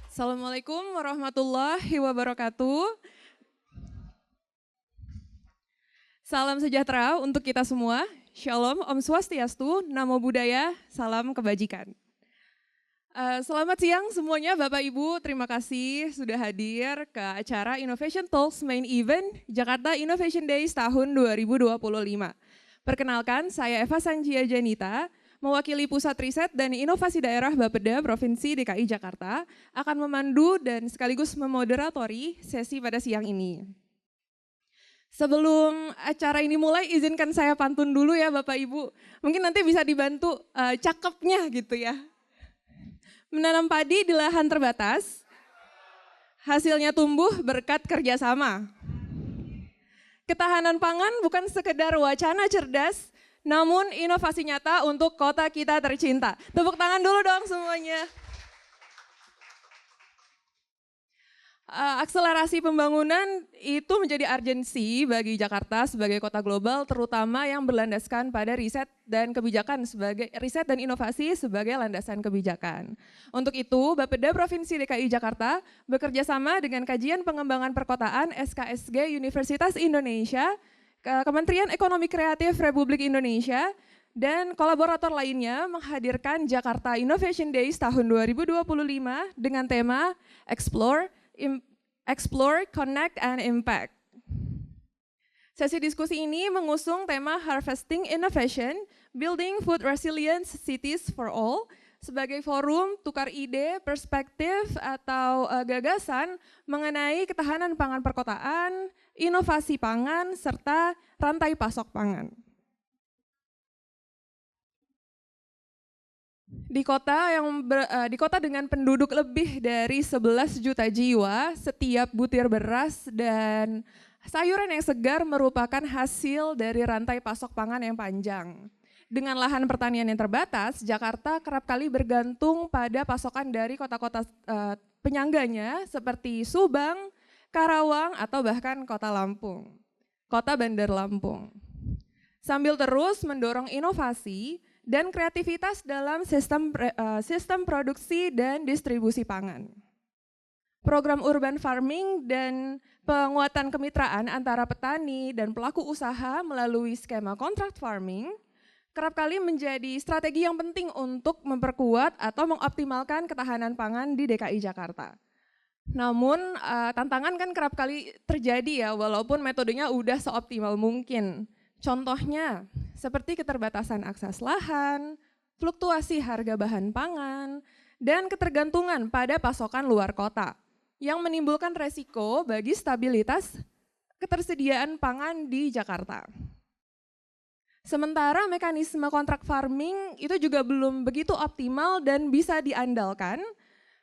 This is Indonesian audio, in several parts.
Assalamualaikum warahmatullahi wabarakatuh. Salam sejahtera untuk kita semua. Shalom, Om Swastiastu, Namo Buddhaya, salam kebajikan. Selamat siang semuanya Bapak Ibu, terima kasih sudah hadir ke acara Innovation Talks Main Event Jakarta Innovation Days tahun 2025. Perkenalkan, saya Eva Sanjia Janita, mewakili Pusat Riset dan Inovasi Daerah Bapeda Provinsi DKI Jakarta, akan memandu dan sekaligus memoderatori sesi pada siang ini. Sebelum acara ini mulai, izinkan saya pantun dulu ya Bapak Ibu. Mungkin nanti bisa dibantu cakepnya gitu ya. Menanam padi di lahan terbatas, hasilnya tumbuh berkat kerjasama. Ketahanan pangan bukan sekedar wacana cerdas, namun inovasi nyata untuk kota kita tercinta. Tepuk tangan dulu dong semuanya. Akselerasi pembangunan itu menjadi urgensi bagi Jakarta sebagai kota global, terutama yang berlandaskan pada riset dan inovasi sebagai landasan kebijakan. Untuk itu, Bapeda Provinsi DKI Jakarta bekerja sama dengan Kajian Pengembangan Perkotaan SKSG Universitas Indonesia, Kementerian Ekonomi Kreatif Republik Indonesia, dan kolaborator lainnya menghadirkan Jakarta Innovation Days tahun 2025 dengan tema Explore, Connect, and Impact. Sesi diskusi ini mengusung tema Harvesting Innovation, Building Food Resilient Cities for All sebagai forum tukar ide, perspektif, atau gagasan mengenai ketahanan pangan perkotaan, inovasi pangan, serta rantai pasok pangan. Di kota dengan penduduk lebih dari 11 juta jiwa, setiap butir beras dan sayuran yang segar merupakan hasil dari rantai pasok pangan yang panjang. Dengan lahan pertanian yang terbatas, Jakarta kerap kali bergantung pada pasokan dari kota-kota penyangganya seperti Subang, Karawang, atau bahkan Kota Bandar Lampung. Sambil terus mendorong inovasi dan kreativitas dalam sistem produksi dan distribusi pangan. Program urban farming dan penguatan kemitraan antara petani dan pelaku usaha melalui skema contract farming kerap kali menjadi strategi yang penting untuk memperkuat atau mengoptimalkan ketahanan pangan di DKI Jakarta. Namun tantangan kan kerap kali terjadi ya, walaupun metodenya udah seoptimal mungkin. Contohnya seperti keterbatasan akses lahan, fluktuasi harga bahan pangan, dan ketergantungan pada pasokan luar kota yang menimbulkan resiko bagi stabilitas ketersediaan pangan di Jakarta. Sementara mekanisme kontrak farming itu juga belum begitu optimal dan bisa diandalkan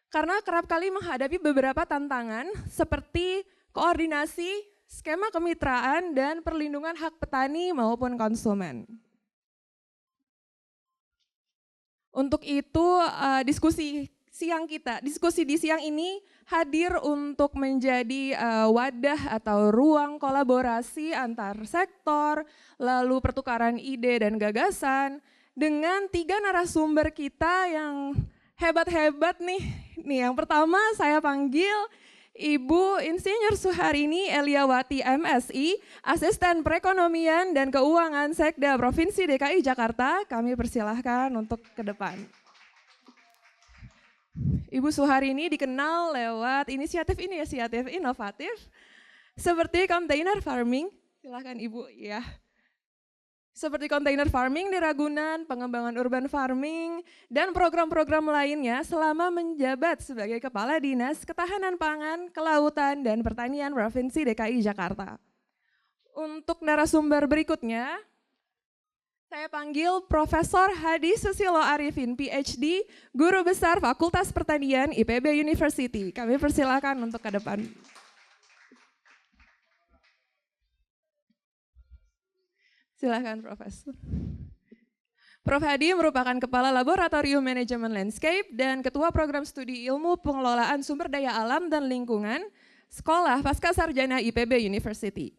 karena kerap kali menghadapi beberapa tantangan seperti koordinasi, skema kemitraan, dan perlindungan hak petani maupun konsumen. Untuk itu diskusi di siang ini hadir untuk menjadi wadah atau ruang kolaborasi antar sektor, lalu pertukaran ide dan gagasan dengan 3 narasumber kita yang hebat-hebat nih. Yang pertama saya panggil Ibu Insinyur Suharini Eliawati MSI, Asisten Perekonomian dan Keuangan Sekda Provinsi DKI Jakarta. Kami persilahkan untuk ke depan. Ibu Suharini dikenal lewat inisiatif inovatif seperti container farming. Silakan Ibu ya. Seperti container farming di Ragunan, pengembangan urban farming, dan program-program lainnya selama menjabat sebagai Kepala Dinas Ketahanan Pangan, Kelautan, dan Pertanian Provinsi DKI Jakarta. Untuk narasumber berikutnya, saya panggil Profesor Hadi Susilo Arifin, PhD, Guru Besar Fakultas Pertanian IPB University. Kami persilakan untuk ke depan. Silakan Profesor. Prof. Hadi merupakan Kepala Laboratorium Manajemen Landscape dan Ketua Program Studi Ilmu Pengelolaan Sumber Daya Alam dan Lingkungan, Sekolah Pascasarjana IPB University.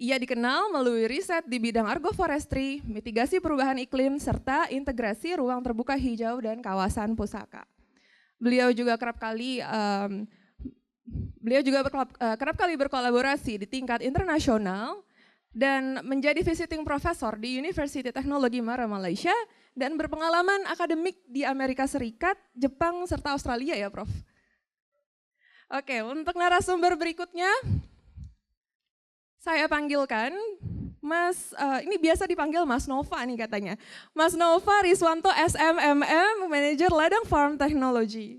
Ia dikenal melalui riset di bidang agroforestry, mitigasi perubahan iklim, serta integrasi ruang terbuka hijau dan kawasan pusaka. Beliau juga kerap kali berkolaborasi di tingkat internasional dan menjadi visiting professor di University Technology Mara, Malaysia, dan berpengalaman akademik di Amerika Serikat, Jepang, serta Australia ya Prof. Oke, untuk narasumber berikutnya, saya panggilkan Mas, ini biasa dipanggil Mas Nova nih katanya. Mas Nova Riswanto SMMM, Manager Ladang Farm Technology.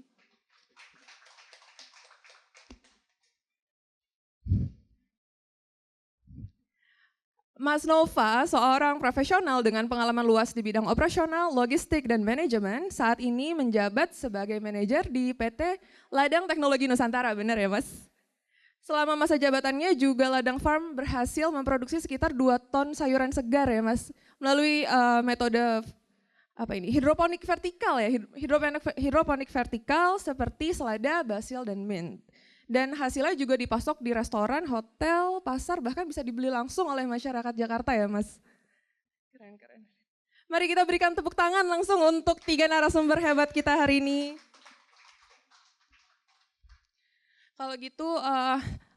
Mas Nova, seorang profesional dengan pengalaman luas di bidang operasional, logistik, dan manajemen, saat ini menjabat sebagai manajer di PT Ladang Teknologi Nusantara, benar ya Mas? Selama masa jabatannya juga Ladang Farm berhasil memproduksi sekitar 2 ton sayuran segar ya Mas, melalui metode hidroponik vertikal ya, hidroponik vertikal seperti selada, basil, dan mint. Dan hasilnya juga dipasok di restoran, hotel, pasar, bahkan bisa dibeli langsung oleh masyarakat Jakarta ya Mas. Keren. Mari kita berikan tepuk tangan langsung untuk 3 narasumber hebat kita hari ini. Kalau gitu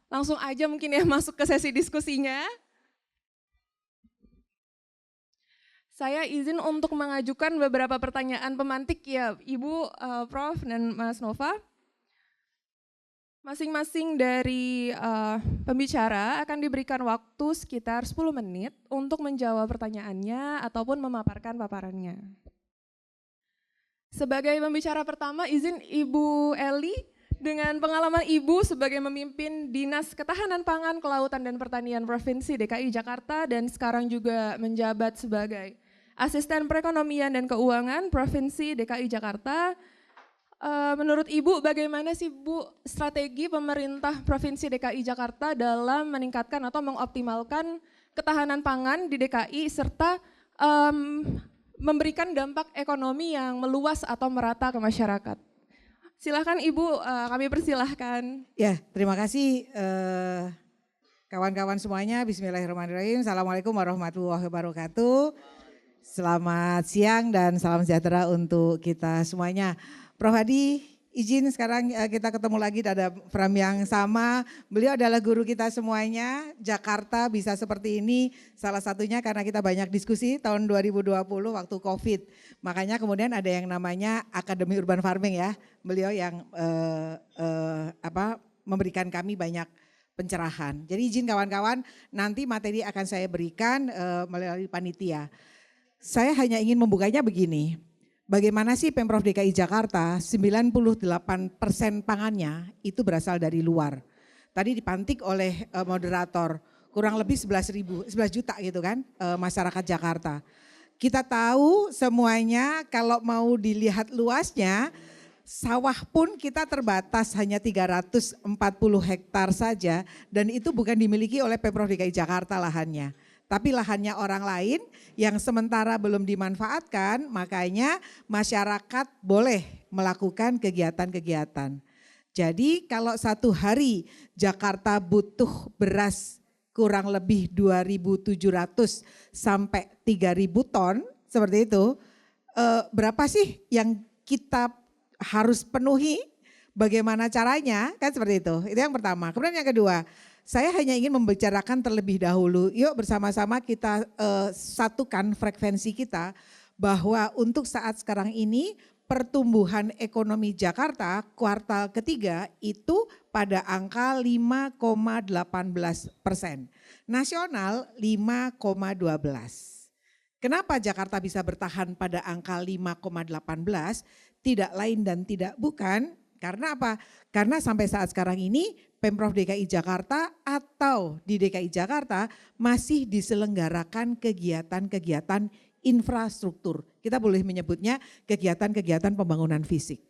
langsung aja mungkin ya masuk ke sesi diskusinya. Saya izin untuk mengajukan beberapa pertanyaan pemantik ya Ibu, Prof, dan Mas Nova. Masing-masing dari pembicara akan diberikan waktu sekitar 10 menit untuk menjawab pertanyaannya ataupun memaparkan paparannya. Sebagai pembicara pertama, izin Ibu Eli, dengan pengalaman Ibu sebagai memimpin Dinas Ketahanan Pangan, Kelautan, dan Pertanian Provinsi DKI Jakarta dan sekarang juga menjabat sebagai Asisten Perekonomian dan Keuangan Provinsi DKI Jakarta. Menurut Ibu bagaimana sih Bu strategi pemerintah Provinsi DKI Jakarta dalam meningkatkan atau mengoptimalkan ketahanan pangan di DKI serta memberikan dampak ekonomi yang meluas atau merata ke masyarakat? Silakan Ibu, kami persilahkan. Ya, terima kasih kawan-kawan semuanya. Bismillahirrahmanirrahim. Assalamualaikum warahmatullahi wabarakatuh. Selamat siang dan salam sejahtera untuk kita semuanya. Prof Hadi, izin sekarang kita ketemu lagi, ada Pram yang sama. Beliau adalah guru kita semuanya. Jakarta bisa seperti ini salah satunya karena kita banyak diskusi tahun 2020 waktu COVID. Makanya kemudian ada yang namanya Akademi Urban Farming ya. Beliau yang memberikan kami banyak pencerahan. Jadi izin kawan-kawan, nanti materi akan saya berikan melalui panitia. Saya hanya ingin membukanya begini. Bagaimana sih Pemprov DKI Jakarta 98% pangannya itu berasal dari luar. Tadi dipantik oleh moderator kurang lebih 11 juta gitu kan masyarakat Jakarta. Kita tahu semuanya kalau mau dilihat luasnya sawah pun kita terbatas hanya 340 hektar saja dan itu bukan dimiliki oleh Pemprov DKI Jakarta lahannya. Tapi lahannya orang lain yang sementara belum dimanfaatkan, makanya masyarakat boleh melakukan kegiatan-kegiatan. Jadi kalau satu hari Jakarta butuh beras kurang lebih 2.700 sampai 3.000 ton, seperti itu, berapa sih yang kita harus penuhi? Bagaimana caranya? Kan seperti itu yang pertama. Kemudian yang kedua, saya hanya ingin membicarakan terlebih dahulu, yuk bersama-sama kita satukan frekuensi kita bahwa untuk saat sekarang ini pertumbuhan ekonomi Jakarta kuartal ketiga itu pada angka 5,18%, nasional 5,12%. Kenapa Jakarta bisa bertahan pada angka 5,18? Tidak lain dan tidak bukan, karena apa? Karena sampai saat sekarang ini Pemprov DKI Jakarta atau di DKI Jakarta masih diselenggarakan kegiatan-kegiatan infrastruktur. Kita boleh menyebutnya kegiatan-kegiatan pembangunan fisik.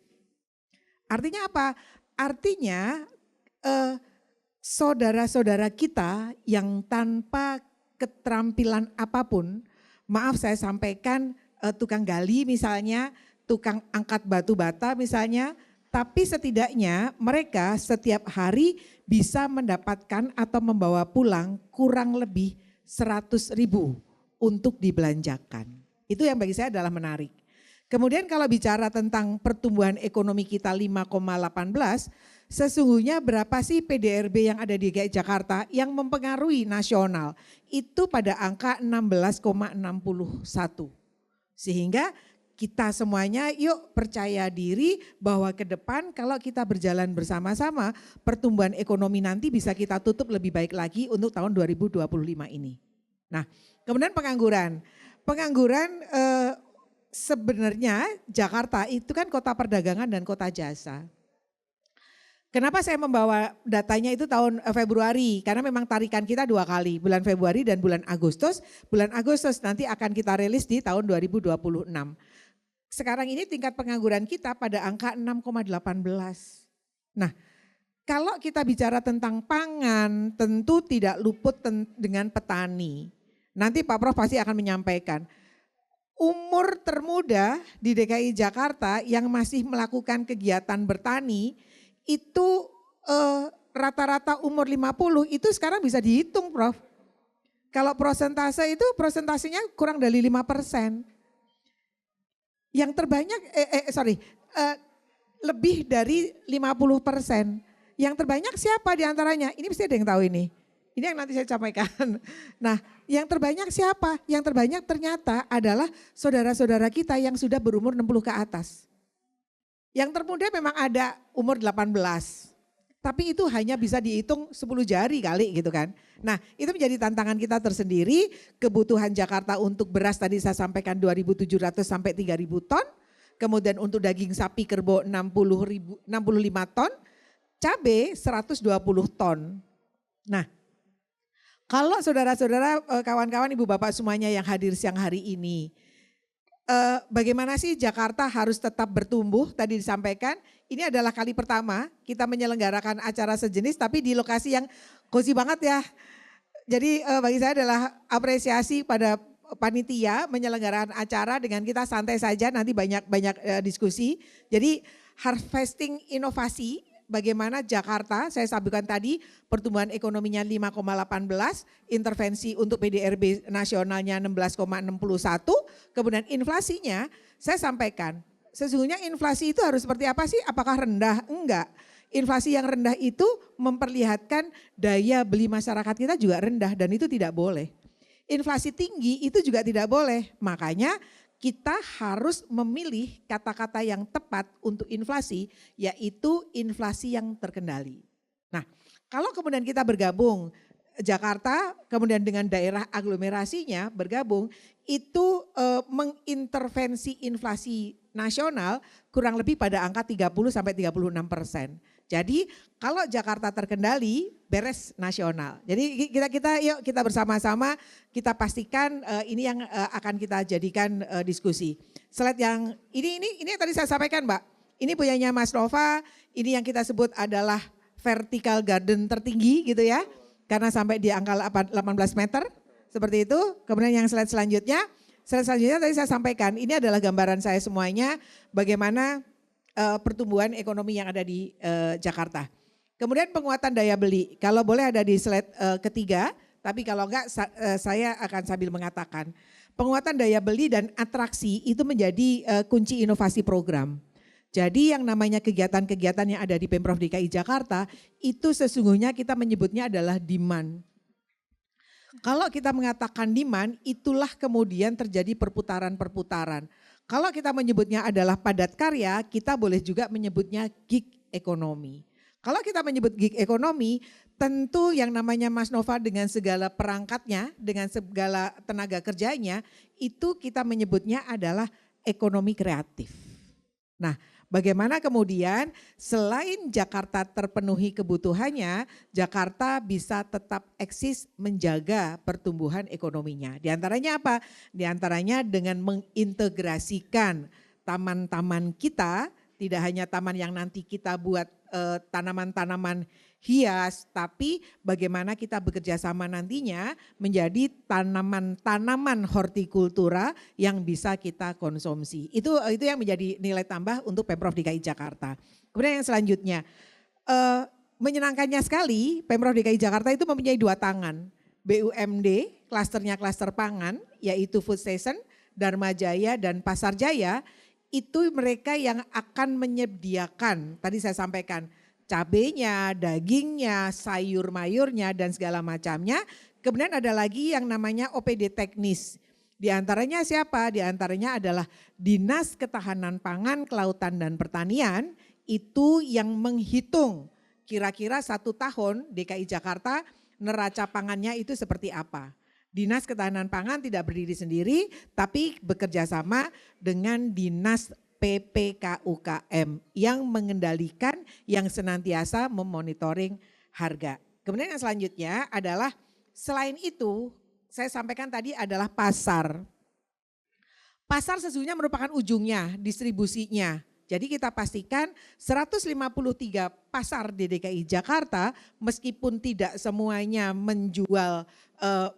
Artinya apa? Artinya saudara-saudara kita yang tanpa keterampilan apapun, maaf saya sampaikan tukang gali misalnya, tukang angkat batu bata misalnya, Tapi setidaknya mereka setiap hari bisa mendapatkan atau membawa pulang kurang lebih 100.000 untuk dibelanjakan. Itu yang bagi saya adalah menarik. Kemudian kalau bicara tentang pertumbuhan ekonomi kita 5,18, sesungguhnya berapa sih PDRB yang ada di DKI Jakarta yang mempengaruhi nasional? Itu pada angka 16,61. Sehingga kita semuanya yuk percaya diri bahwa ke depan kalau kita berjalan bersama-sama pertumbuhan ekonomi nanti bisa kita tutup lebih baik lagi untuk tahun 2025 ini. Nah, kemudian pengangguran. Pengangguran sebenarnya Jakarta itu kan kota perdagangan dan kota jasa. Kenapa saya membawa datanya itu tahun Februari? Karena memang tarikan kita 2 kali, bulan Februari dan bulan Agustus. Bulan Agustus nanti akan kita rilis di tahun 2026. Sekarang ini tingkat pengangguran kita pada angka 6,18. Nah, kalau kita bicara tentang pangan, tentu tidak luput dengan petani. Nanti Pak Prof pasti akan menyampaikan. Umur termuda di DKI Jakarta yang masih melakukan kegiatan bertani, itu rata-rata umur 50 itu sekarang bisa dihitung Prof. Kalau persentase itu persentasenya kurang dari 5%. Yang terbanyak, lebih dari 50%. Yang terbanyak siapa diantaranya? Ini mesti ada yang tahu ini. Ini yang nanti saya sampaikan. Nah, yang terbanyak siapa? Yang terbanyak ternyata adalah saudara-saudara kita yang sudah berumur 60 ke atas. Yang termuda memang ada umur 18. Tapi itu hanya bisa dihitung 10 jari kali gitu kan. Nah itu menjadi tantangan kita tersendiri. Kebutuhan Jakarta untuk beras tadi saya sampaikan 2.700 sampai 3.000 ton. Kemudian untuk daging sapi kerbau 65 ton. Cabai 120 ton. Nah kalau saudara-saudara, kawan-kawan, ibu bapak semuanya yang hadir siang hari ini. Bagaimana sih Jakarta harus tetap bertumbuh tadi disampaikan. Ini adalah kali pertama kita menyelenggarakan acara sejenis tapi di lokasi yang cozy banget ya. Jadi bagi saya adalah apresiasi pada panitia menyelenggarakan acara dengan kita santai saja nanti banyak diskusi. Jadi harvesting inovasi bagaimana Jakarta saya sampaikan tadi pertumbuhan ekonominya 5,18, intervensi untuk PDRB nasionalnya 16,61, kemudian inflasinya saya sampaikan sesungguhnya inflasi itu harus seperti apa sih? Apakah rendah? Enggak. Inflasi yang rendah itu memperlihatkan daya beli masyarakat kita juga rendah dan itu tidak boleh. Inflasi tinggi itu juga tidak boleh, makanya kita harus memilih kata-kata yang tepat untuk inflasi, yaitu inflasi yang terkendali. Nah, kalau kemudian kita bergabung Jakarta, kemudian dengan daerah aglomerasinya bergabung, itu mengintervensi inflasi nasional kurang lebih pada angka 30-36%. Jadi kalau Jakarta terkendali, beres nasional. Jadi yuk kita bersama-sama kita pastikan ini yang akan kita jadikan diskusi. Slide yang ini yang tadi saya sampaikan Mbak. Ini punyanya Mas Nova, ini yang kita sebut adalah vertical garden tertinggi gitu ya. Karena sampai di angka 18 meter seperti itu. Kemudian yang slide selanjutnya tadi saya sampaikan ini adalah gambaran saya semuanya bagaimana pertumbuhan ekonomi yang ada di Jakarta. Kemudian penguatan daya beli, kalau boleh ada di slide ketiga, tapi kalau enggak saya akan sambil mengatakan. Penguatan daya beli dan atraksi itu menjadi kunci inovasi program. Jadi yang namanya kegiatan-kegiatan yang ada di Pemprov DKI Jakarta itu sesungguhnya kita menyebutnya adalah demand. Kalau kita mengatakan demand, itulah kemudian terjadi perputaran-perputaran. Kalau kita menyebutnya adalah padat karya, kita boleh juga menyebutnya gig ekonomi. Kalau kita menyebut gig ekonomi, tentu yang namanya Mas Nova dengan segala perangkatnya, dengan segala tenaga kerjanya, itu kita menyebutnya adalah ekonomi kreatif. Nah, bagaimana kemudian selain Jakarta terpenuhi kebutuhannya, Jakarta bisa tetap eksis menjaga pertumbuhan ekonominya. Di antaranya apa? Di antaranya dengan mengintegrasikan taman-taman kita, tidak hanya taman yang nanti kita buat tanaman-tanaman hias, tapi bagaimana kita bekerja sama nantinya menjadi tanaman-tanaman hortikultura yang bisa kita konsumsi. Itu yang menjadi nilai tambah untuk Pemprov DKI Jakarta. Kemudian yang selanjutnya, menyenangkannya sekali Pemprov DKI Jakarta itu mempunyai 2 tangan. BUMD, klasternya klaster pangan, yaitu Food Station, Dharma Jaya dan Pasar Jaya, itu mereka yang akan menyediakan, tadi saya sampaikan, cabenya, dagingnya, sayur mayurnya dan segala macamnya. Kemudian ada lagi yang namanya OPD teknis. Di antaranya siapa? Di antaranya adalah Dinas Ketahanan Pangan, Kelautan dan Pertanian, itu yang menghitung kira-kira 1 tahun DKI Jakarta neraca pangannya itu seperti apa. Dinas Ketahanan Pangan tidak berdiri sendiri, tapi bekerja sama dengan Dinas PPKUKM yang mengendalikan, yang senantiasa memonitoring harga. Kemudian yang selanjutnya adalah selain itu, saya sampaikan tadi adalah pasar. Pasar sesungguhnya merupakan ujungnya, distribusinya. Jadi kita pastikan 153 pasar di DKI Jakarta meskipun tidak semuanya menjual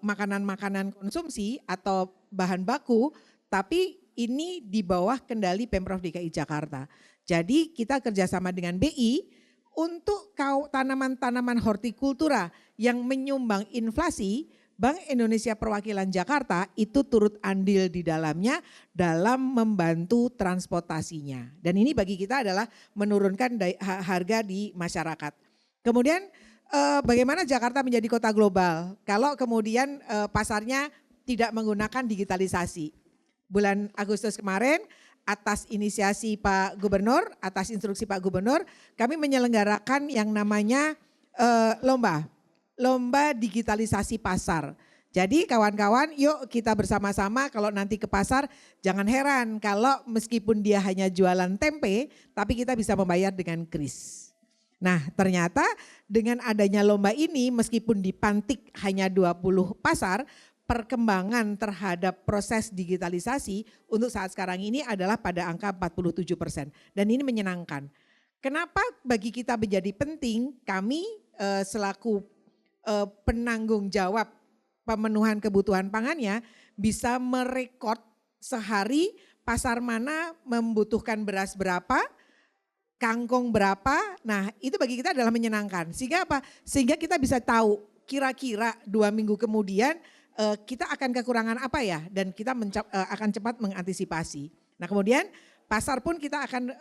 makanan-makanan konsumsi atau bahan baku, tapi ini di bawah kendali Pemprov DKI Jakarta. Jadi kita kerjasama dengan BI untuk tanaman-tanaman hortikultura yang menyumbang inflasi. Bank Indonesia Perwakilan Jakarta itu turut andil di dalamnya dalam membantu transportasinya. Dan ini bagi kita adalah menurunkan harga di masyarakat. Kemudian bagaimana Jakarta menjadi kota global kalau kemudian pasarnya tidak menggunakan digitalisasi. Bulan Agustus kemarin atas inisiasi Pak Gubernur, atas instruksi Pak Gubernur, kami menyelenggarakan yang namanya lomba digitalisasi pasar. Jadi kawan-kawan yuk kita bersama-sama kalau nanti ke pasar jangan heran kalau meskipun dia hanya jualan tempe tapi kita bisa membayar dengan kris. Nah ternyata dengan adanya lomba ini meskipun dipantik hanya 20 pasar, perkembangan terhadap proses digitalisasi untuk saat sekarang ini adalah pada angka 47%. Dan ini menyenangkan. Kenapa bagi kita menjadi penting kami selaku penanggung jawab pemenuhan kebutuhan pangannya bisa merekod sehari pasar mana membutuhkan beras berapa, kangkung berapa. Nah itu bagi kita adalah menyenangkan. Sehingga apa? Sehingga kita bisa tahu kira-kira 2 minggu kemudian kita akan kekurangan apa ya dan kita akan cepat mengantisipasi. Nah kemudian pasar pun kita akan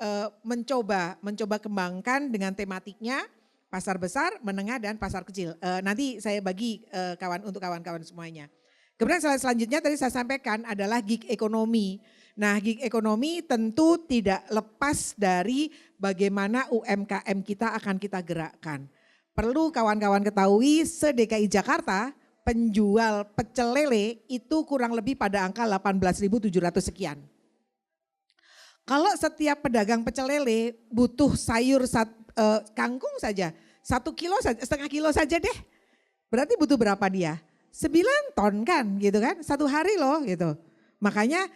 mencoba kembangkan dengan tematiknya. Pasar besar, menengah dan pasar kecil. Nanti saya bagi untuk kawan-kawan semuanya. Kemudian selanjutnya tadi saya sampaikan adalah gig ekonomi. Nah gig ekonomi tentu tidak lepas dari bagaimana UMKM kita akan kita gerakkan. Perlu kawan-kawan ketahui se-DKI Jakarta penjual pecel lele itu kurang lebih pada angka 18.700 sekian. Kalau setiap pedagang pecel lele butuh sayur kangkung saja, 1 kilo saja, setengah kilo saja deh. Berarti butuh berapa dia? 9 ton kan gitu kan, 1 hari loh gitu. Makanya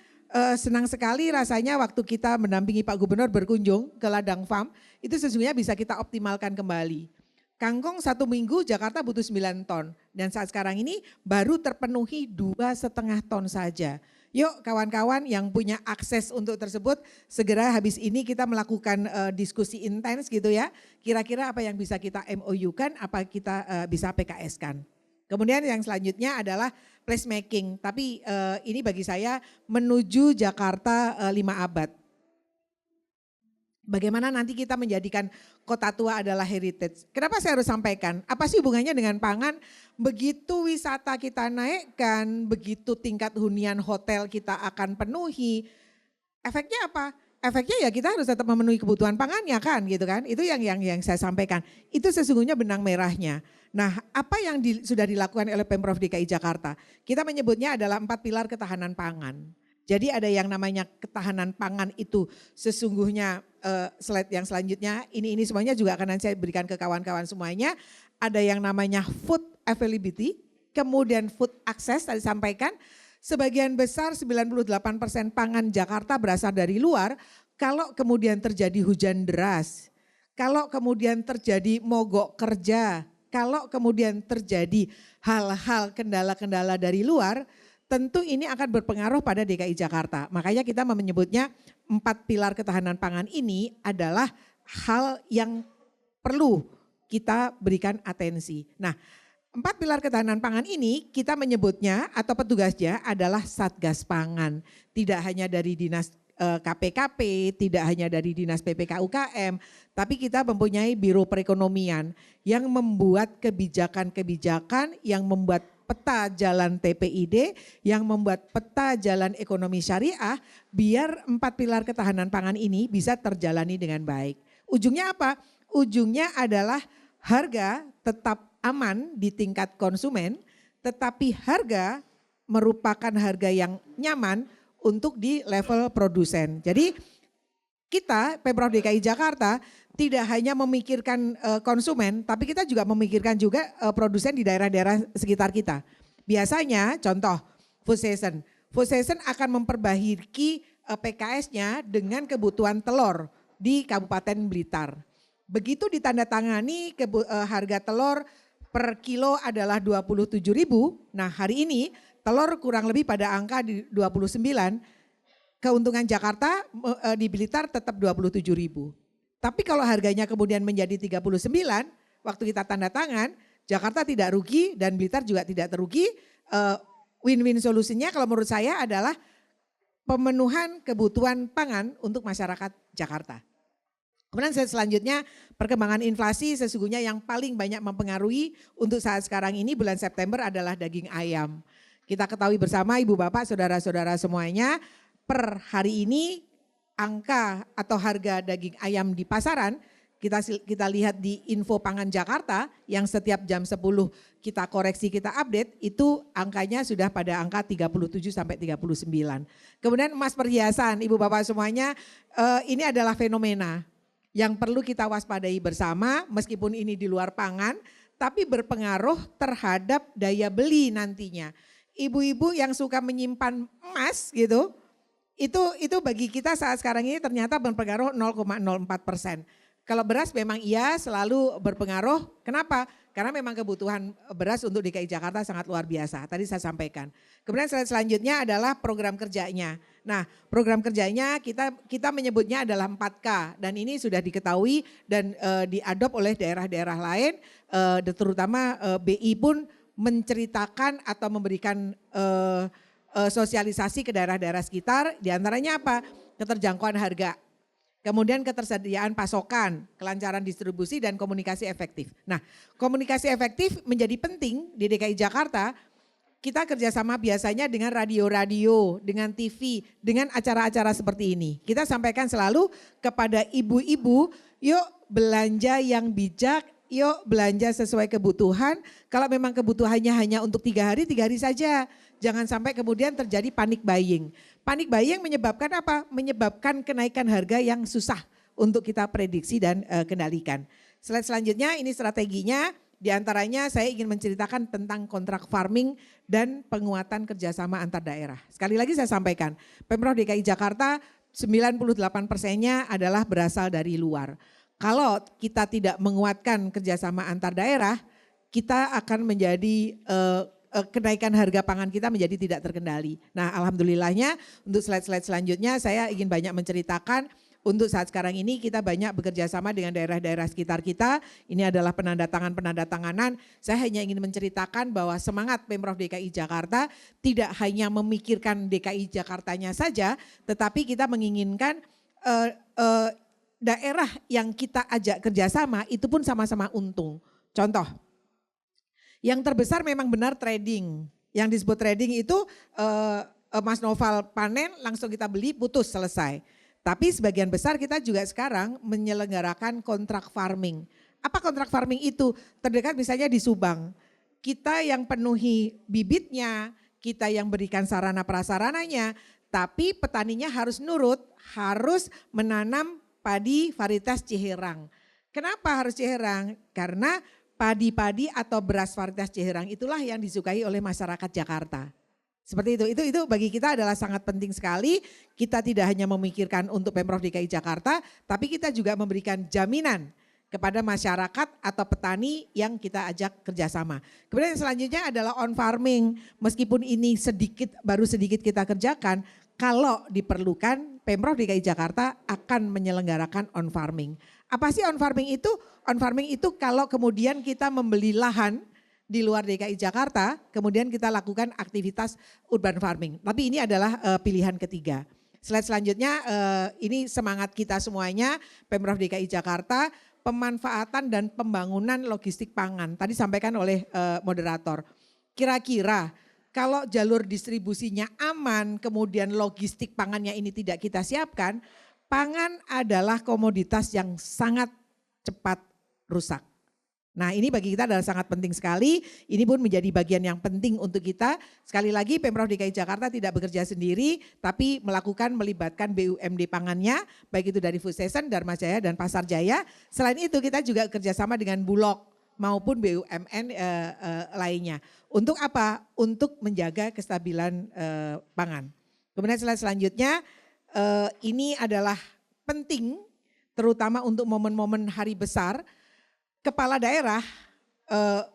senang sekali rasanya waktu kita mendampingi Pak Gubernur berkunjung ke Ladang Farm, itu sesungguhnya bisa kita optimalkan kembali. Kangkung 1 minggu Jakarta butuh 9 ton dan saat sekarang ini baru terpenuhi 2,5 ton saja. Yuk kawan-kawan yang punya akses untuk tersebut segera habis ini kita melakukan diskusi intens gitu ya. Kira-kira apa yang bisa kita MOU-kan, apa kita bisa PKS-kan. Kemudian yang selanjutnya adalah placemaking, tapi ini bagi saya menuju Jakarta 5 abad. Bagaimana nanti kita menjadikan kota tua adalah heritage. Kenapa saya harus sampaikan? Apa sih hubungannya dengan pangan? Begitu wisata kita naikkan, begitu tingkat hunian hotel kita akan penuhi. Efeknya apa? Efeknya ya kita harus tetap memenuhi kebutuhan pangannya kan gitu kan. Itu yang saya sampaikan. Itu sesungguhnya benang merahnya. Nah apa yang sudah dilakukan oleh Pemprov DKI Jakarta? Kita menyebutnya adalah 4 pilar ketahanan pangan. Jadi ada yang namanya ketahanan pangan itu sesungguhnya slide yang selanjutnya ini semuanya juga akan nanti saya berikan ke kawan-kawan semuanya. Ada yang namanya food availability, kemudian food access tadi sampaikan. Sebagian besar 98% pangan Jakarta berasal dari luar. Kalau kemudian terjadi hujan deras, kalau kemudian terjadi mogok kerja, kalau kemudian terjadi hal-hal kendala-kendala dari luar, tentu ini akan berpengaruh pada DKI Jakarta. Makanya kita menyebutnya 4 pilar ketahanan pangan ini adalah hal yang perlu kita berikan atensi. Nah, 4 pilar ketahanan pangan ini kita menyebutnya atau petugasnya adalah Satgas Pangan. Tidak hanya dari dinas KPKP, tidak hanya dari dinas PPK UKM, tapi kita mempunyai Biro Perekonomian yang membuat kebijakan-kebijakan, yang membuat peta jalan TPID, yang membuat peta jalan ekonomi syariah, biar 4 pilar ketahanan pangan ini bisa terjalani dengan baik. Ujungnya apa? Ujungnya adalah harga tetap aman di tingkat konsumen, tetapi harga merupakan harga yang nyaman untuk di level produsen. Jadi kita Pemprov DKI Jakarta tidak hanya memikirkan konsumen, tapi kita juga memikirkan juga produsen di daerah-daerah sekitar kita. Biasanya contoh food season. Food season akan memperbaiki PKS-nya dengan kebutuhan telur di Kabupaten Blitar. Begitu ditandatangani harga telur per kilo adalah 27.000. Nah, hari ini telur kurang lebih pada angka di 29. Keuntungan Jakarta di Blitar tetap 27.000. Tapi kalau harganya kemudian menjadi 39, waktu kita tanda tangan, Jakarta tidak rugi dan Blitar juga tidak terugi. Win-win solusinya kalau menurut saya adalah pemenuhan kebutuhan pangan untuk masyarakat Jakarta. Kemudian selanjutnya perkembangan inflasi sesungguhnya yang paling banyak mempengaruhi untuk saat sekarang ini bulan September adalah daging ayam. Kita ketahui bersama Ibu Bapak, Saudara-saudara semuanya, per hari ini angka atau harga daging ayam di pasaran kita lihat di Info Pangan Jakarta yang setiap jam 10 kita koreksi, kita update, itu angkanya sudah pada angka 37 sampai 39. Kemudian emas perhiasan, Ibu Bapak semuanya, ini adalah fenomena yang perlu kita waspadai bersama meskipun ini di luar pangan, tapi berpengaruh terhadap daya beli nantinya. Ibu-ibu yang suka menyimpan emas gitu, itu bagi kita saat sekarang ini ternyata berpengaruh 0,04%. Kalau beras memang iya selalu berpengaruh, kenapa? Karena memang kebutuhan beras untuk DKI Jakarta sangat luar biasa, tadi saya sampaikan. Kemudian selanjutnya adalah program kerjanya. Nah, program kerjanya kita menyebutnya adalah 4K dan ini sudah diketahui dan diadop oleh daerah-daerah lain, terutama BI pun menceritakan atau memberikan sosialisasi ke daerah-daerah sekitar, diantaranya apa? Keterjangkauan harga. Kemudian ketersediaan pasokan, kelancaran distribusi dan komunikasi efektif. Nah, komunikasi efektif menjadi penting di DKI Jakarta. Kita kerjasama biasanya dengan radio-radio, dengan TV, dengan acara-acara seperti ini. Kita sampaikan selalu kepada ibu-ibu, yuk belanja yang bijak, yuk belanja sesuai kebutuhan. Kalau memang kebutuhannya hanya untuk 3 hari saja. Jangan sampai kemudian terjadi panic buying. Panic buying menyebabkan apa? Menyebabkan kenaikan harga yang susah untuk kita prediksi dan kendalikan. Slide selanjutnya ini strateginya, diantaranya saya ingin menceritakan tentang kontrak farming dan penguatan kerjasama antar daerah. Sekali lagi saya sampaikan, Pemprov DKI Jakarta 98%-nya adalah berasal dari luar. Kalau kita tidak menguatkan kerjasama antar daerah, kita akan menjadi kenaikan harga pangan kita menjadi tidak terkendali. Nah, alhamdulillahnya untuk slide-slide selanjutnya saya ingin banyak menceritakan untuk saat sekarang ini kita banyak bekerja sama dengan daerah-daerah sekitar kita. Ini adalah penandatanganan. Saya hanya ingin menceritakan bahwa semangat Pemprov DKI Jakarta tidak hanya memikirkan DKI Jakartanya saja, tetapi kita menginginkan daerah yang kita ajak kerjasama itu pun sama-sama untung. Contoh, yang terbesar memang benar trading. Yang disebut trading itu Mas Noval panen langsung kita beli putus selesai. Tapi sebagian besar kita juga sekarang menyelenggarakan kontrak farming. Apa kontrak farming itu? Terdekat misalnya di Subang. Kita yang penuhi bibitnya, kita yang berikan sarana prasarananya, tapi petaninya harus nurut, harus menanam padi varietas Ciherang. Kenapa harus Ciherang? Karena padi-padi atau beras varietas Ciherang itulah yang disukai oleh masyarakat Jakarta. Seperti itu bagi kita adalah sangat penting sekali. Kita tidak hanya memikirkan untuk Pemprov DKI Jakarta, tapi kita juga memberikan jaminan kepada masyarakat atau petani yang kita ajak kerjasama. Kemudian yang selanjutnya adalah on farming. Meskipun ini baru sedikit kita kerjakan, kalau diperlukan Pemprov DKI Jakarta akan menyelenggarakan on farming. Apa sih on farming itu? On farming itu kalau kemudian kita membeli lahan di luar DKI Jakarta, kemudian kita lakukan aktivitas urban farming. Tapi ini adalah pilihan ketiga. Slide selanjutnya, ini semangat kita semuanya, Pemprov DKI Jakarta, pemanfaatan dan pembangunan logistik pangan. Tadi sampaikan oleh moderator. Kira-kira kalau jalur distribusinya aman, kemudian logistik pangannya ini tidak kita siapkan, pangan adalah komoditas yang sangat cepat rusak. Nah ini bagi kita adalah sangat penting sekali, ini pun menjadi bagian yang penting untuk kita. Sekali lagi Pemprov DKI Jakarta tidak bekerja sendiri, tapi melibatkan BUMD pangannya, baik itu dari Food Station, Dharma Jaya dan Pasar Jaya. Selain itu kita juga kerjasama dengan Bulog maupun BUMN lainnya. Untuk apa? Untuk menjaga kestabilan pangan. Kemudian slide selanjutnya, ini adalah penting terutama untuk momen-momen hari besar. Kepala daerah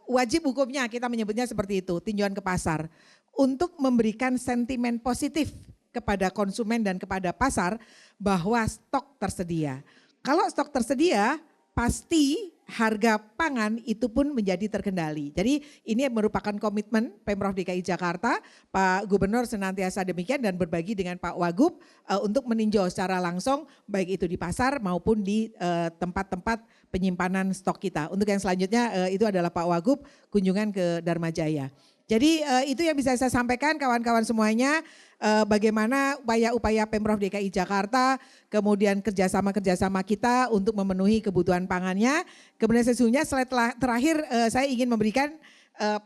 wajib hukumnya kita menyebutnya seperti itu, tinjauan ke pasar. Untuk memberikan sentimen positif kepada konsumen dan kepada pasar bahwa stok tersedia. Kalau stok tersedia pasti harga pangan itu pun menjadi terkendali. Jadi ini merupakan komitmen Pemprov DKI Jakarta, Pak Gubernur senantiasa demikian dan berbagi dengan Pak Wagub untuk meninjau secara langsung baik itu di pasar maupun di tempat-tempat penyimpanan stok kita. Untuk yang selanjutnya itu adalah Pak Wagub kunjungan ke Dharma Jaya. Jadi itu yang bisa saya sampaikan kawan-kawan semuanya, bagaimana upaya-upaya Pemprov DKI Jakarta, kemudian kerjasama kita untuk memenuhi kebutuhan pangannya. Kemudian sesungguhnya slide terakhir saya ingin memberikan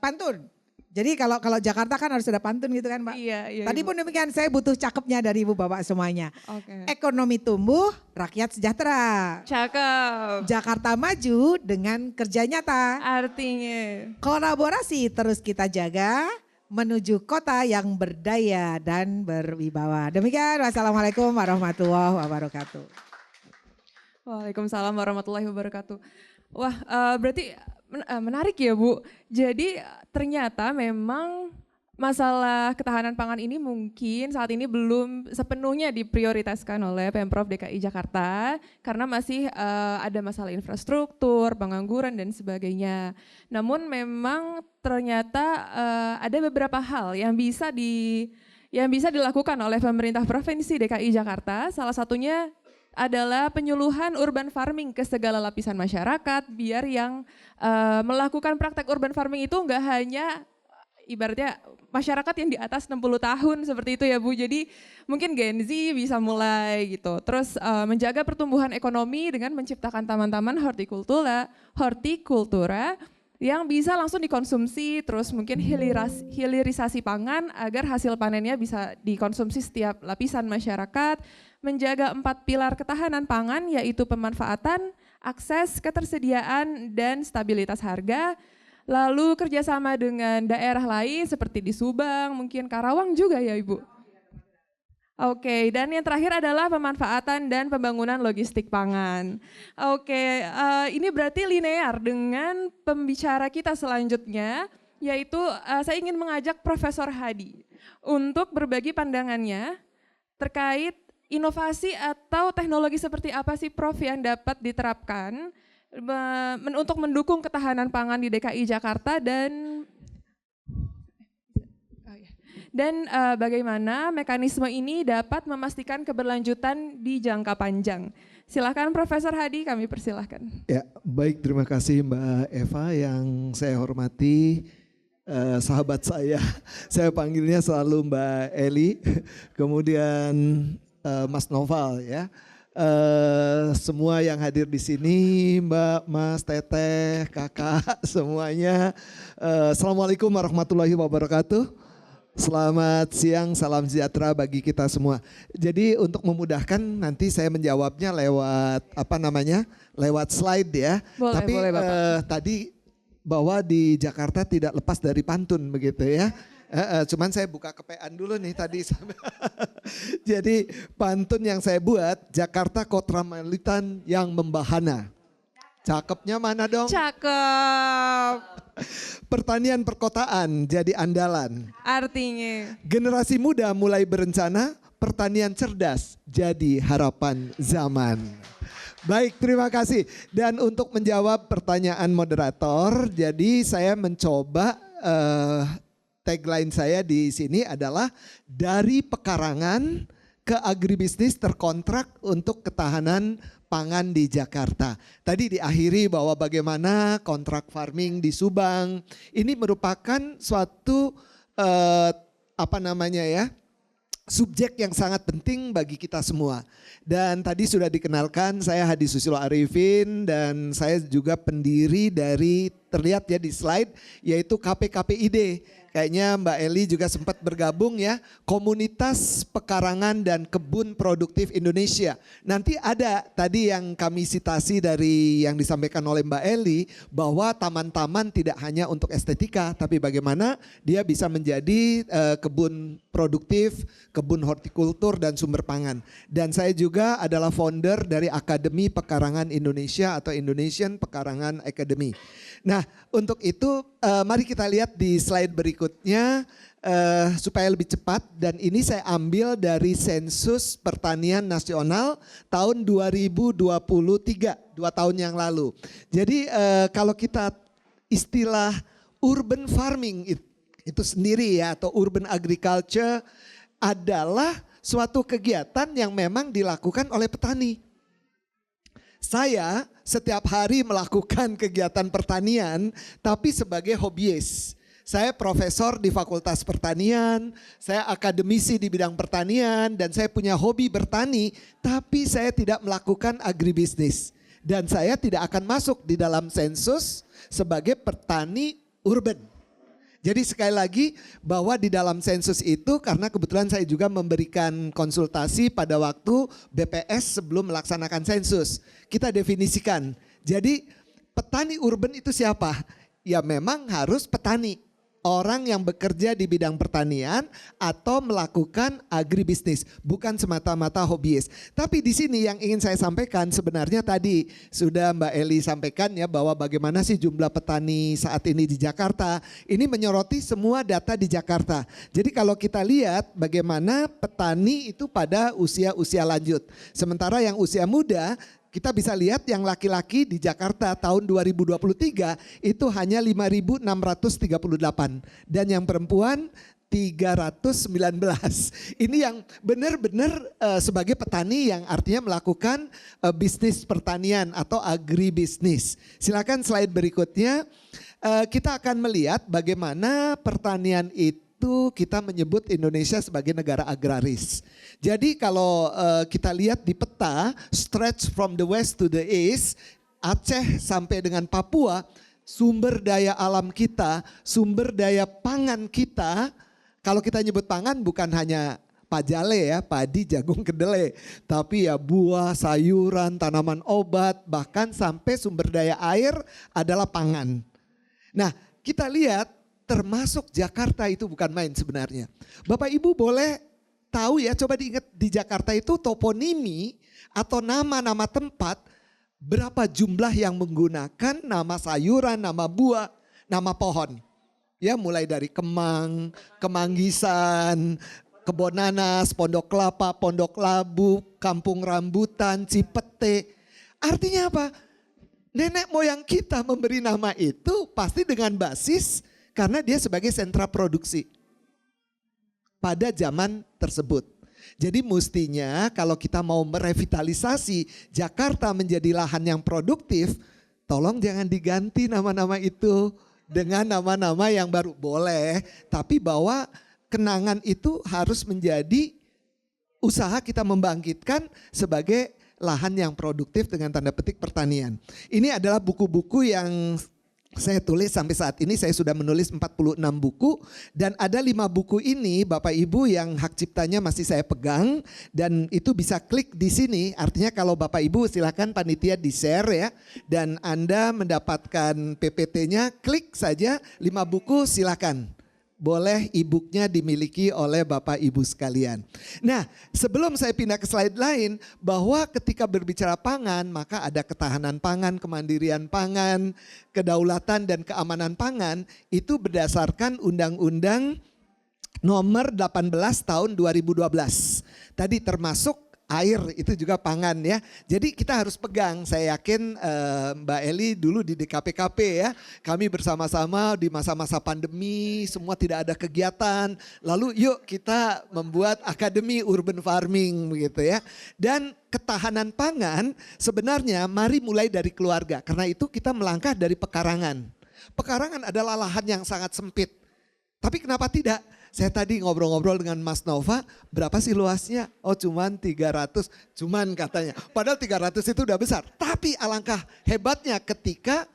pantun. Jadi kalau Jakarta kan harus ada pantun gitu kan Mbak. Iya, Tadi Ibu. pun demikian saya butuh cakepnya dari Ibu Bapak semuanya. Oke. Ekonomi tumbuh, rakyat sejahtera. Cakep. Jakarta maju dengan kerja nyata. Artinya. Kolaborasi terus kita jaga menuju kota yang berdaya dan berwibawa. Demikian, wassalamualaikum warahmatullahi wabarakatuh. Waalaikumsalam warahmatullahi wabarakatuh. Wah, berarti menarik ya Bu. Jadi ternyata memang masalah ketahanan pangan ini mungkin saat ini belum sepenuhnya diprioritaskan oleh Pemprov DKI Jakarta karena masih ada masalah infrastruktur, pengangguran dan sebagainya. Namun memang ternyata ada beberapa hal yang bisa dilakukan oleh pemerintah Provinsi DKI Jakarta. Salah satunya adalah penyuluhan urban farming ke segala lapisan masyarakat biar yang melakukan praktek urban farming itu enggak hanya ibaratnya masyarakat yang di atas 60 tahun seperti itu ya Bu. Jadi mungkin Gen Z bisa mulai gitu. Terus menjaga pertumbuhan ekonomi dengan menciptakan taman-taman hortikultura yang bisa langsung dikonsumsi, terus mungkin hilirisasi pangan agar hasil panennya bisa dikonsumsi setiap lapisan masyarakat, menjaga 4 pilar ketahanan pangan yaitu pemanfaatan, akses, ketersediaan, dan stabilitas harga, lalu kerjasama dengan daerah lain seperti di Subang, mungkin Karawang juga ya Ibu. Oke, dan yang terakhir adalah pemanfaatan dan pembangunan logistik pangan. Oke, ini berarti linear dengan pembicara kita selanjutnya, yaitu saya ingin mengajak Profesor Hadi untuk berbagi pandangannya terkait inovasi atau teknologi seperti apa sih Prof yang dapat diterapkan untuk mendukung ketahanan pangan di DKI Jakarta dan bagaimana mekanisme ini dapat memastikan keberlanjutan di jangka panjang. Silakan Profesor Hadi, kami persilahkan. Ya, baik, terima kasih Mbak Eva yang saya hormati, sahabat saya panggilnya selalu Mbak Eli, kemudian Mas Noval ya. Semua yang hadir di sini, Mbak, Mas, Teteh, Kakak, semuanya. Assalamualaikum warahmatullahi wabarakatuh. Selamat siang, salam sejahtera bagi kita semua. Jadi untuk memudahkan nanti saya menjawabnya lewat lewat slide ya. Tapi boleh, tadi bahwa di Jakarta tidak lepas dari pantun begitu ya. Cuman saya buka kepean dulu nih tadi. Jadi pantun yang saya buat, Jakarta Kosmopolitan yang membahana. Cakepnya mana dong? Cakep. Pertanian perkotaan jadi andalan. Artinya. Generasi muda mulai berencana, pertanian cerdas jadi harapan zaman. Baik, terima kasih. Dan untuk menjawab pertanyaan moderator, jadi saya mencoba tagline saya di sini adalah dari pekarangan ke agribisnis terkontrak untuk ketahanan pangan di Jakarta. Tadi diakhiri bahwa bagaimana kontrak farming di Subang ini merupakan suatu subjek yang sangat penting bagi kita semua. Dan tadi sudah dikenalkan, saya Hadi Susilo Arifin dan saya juga pendiri dari, terlihat ya di slide, yaitu KPKPID. Kayaknya Mbak Eli juga sempat bergabung ya, Komunitas Pekarangan dan Kebun Produktif Indonesia. Nanti ada tadi yang kami sitasi dari yang disampaikan oleh Mbak Eli, bahwa taman-taman tidak hanya untuk estetika, tapi bagaimana dia bisa menjadi kebun produktif, kebun hortikultur dan sumber pangan. Dan saya juga adalah founder dari Akademi Pekarangan Indonesia atau Indonesian Pekarangan Academy. Nah, untuk itu mari kita lihat di slide berikutnya supaya lebih cepat, dan ini saya ambil dari Sensus Pertanian Nasional tahun 2023, 2 tahun yang lalu. Jadi kalau kita istilah urban farming itu sendiri ya, atau urban agriculture adalah suatu kegiatan yang memang dilakukan oleh petani. Saya setiap hari melakukan kegiatan pertanian tapi sebagai hobiis. Saya profesor di Fakultas Pertanian, saya akademisi di bidang pertanian, dan saya punya hobi bertani, tapi saya tidak melakukan agribisnis. Dan saya tidak akan masuk di dalam sensus sebagai petani urban. Jadi sekali lagi bahwa di dalam sensus itu, karena kebetulan saya juga memberikan konsultasi pada waktu BPS sebelum melaksanakan sensus. Kita definisikan, jadi petani urban itu siapa? Ya memang harus petani. Orang yang bekerja di bidang pertanian atau melakukan agribisnis, bukan semata-mata hobiis. Tapi di sini yang ingin saya sampaikan sebenarnya tadi sudah Mbak Eli sampaikan ya, bahwa bagaimana sih jumlah petani saat ini di Jakarta. Ini menyoroti semua data di Jakarta. Jadi kalau kita lihat bagaimana petani itu pada usia-usia lanjut. Sementara yang usia muda, kita bisa lihat yang laki-laki di Jakarta tahun 2023 itu hanya 5.638 dan yang perempuan 319. Ini yang benar-benar sebagai petani yang artinya melakukan bisnis pertanian atau agribisnis. Silakan slide berikutnya. Kita akan melihat bagaimana pertanian itu kita menyebut Indonesia sebagai negara agraris. Jadi kalau kita lihat di peta, stretch from the west to the east, Aceh sampai dengan Papua, sumber daya alam kita, sumber daya pangan kita, kalau kita nyebut pangan bukan hanya pajale ya, padi, jagung, kedelai, tapi ya buah, sayuran, tanaman obat, bahkan sampai sumber daya air adalah pangan. Nah, kita lihat termasuk Jakarta itu bukan main sebenarnya. Bapak Ibu boleh tahu ya, coba diingat di Jakarta itu toponimi atau nama-nama tempat, berapa jumlah yang menggunakan nama sayuran, nama buah, nama pohon. Ya mulai dari Kemang, Kemanggisan, Kebon Nanas, Pondok Kelapa, Pondok Labu, Kampung Rambutan, Cipete. Artinya apa? Nenek moyang kita memberi nama itu pasti dengan basis karena dia sebagai sentra produksi pada zaman tersebut. Jadi mestinya kalau kita mau merevitalisasi Jakarta menjadi lahan yang produktif, tolong jangan diganti nama-nama itu dengan nama-nama yang baru. Boleh, tapi bahwa kenangan itu harus menjadi usaha kita membangkitkan sebagai lahan yang produktif dengan tanda petik pertanian. Ini adalah buku-buku yang saya tulis sampai saat ini. Saya sudah menulis 46 buku dan ada 5 buku ini Bapak Ibu yang hak ciptanya masih saya pegang dan itu bisa klik di sini. Artinya kalau Bapak Ibu silakan panitia di share ya, dan Anda mendapatkan PPT-nya, klik saja 5 buku silakan. Boleh e-booknya dimiliki oleh Bapak Ibu sekalian. Nah, sebelum saya pindah ke slide lain, bahwa ketika berbicara pangan, maka ada ketahanan pangan, kemandirian pangan, kedaulatan dan keamanan pangan, itu berdasarkan Undang-Undang Nomor 18 tahun 2012. tadi termasuk air itu juga pangan ya. Jadi kita harus pegang. Saya yakin Mbak Eli dulu di DKPKP ya. Kami bersama-sama di masa-masa pandemi, semua tidak ada kegiatan. Lalu yuk kita membuat Akademi Urban Farming begitu ya. Dan ketahanan pangan sebenarnya mari mulai dari keluarga. Karena itu kita melangkah dari pekarangan. Pekarangan adalah lahan yang sangat sempit. Tapi kenapa tidak? Saya tadi ngobrol-ngobrol dengan Mas Nova, berapa sih luasnya? Oh cuman 300, cuman katanya. Padahal 300 itu udah besar. Tapi alangkah hebatnya ketika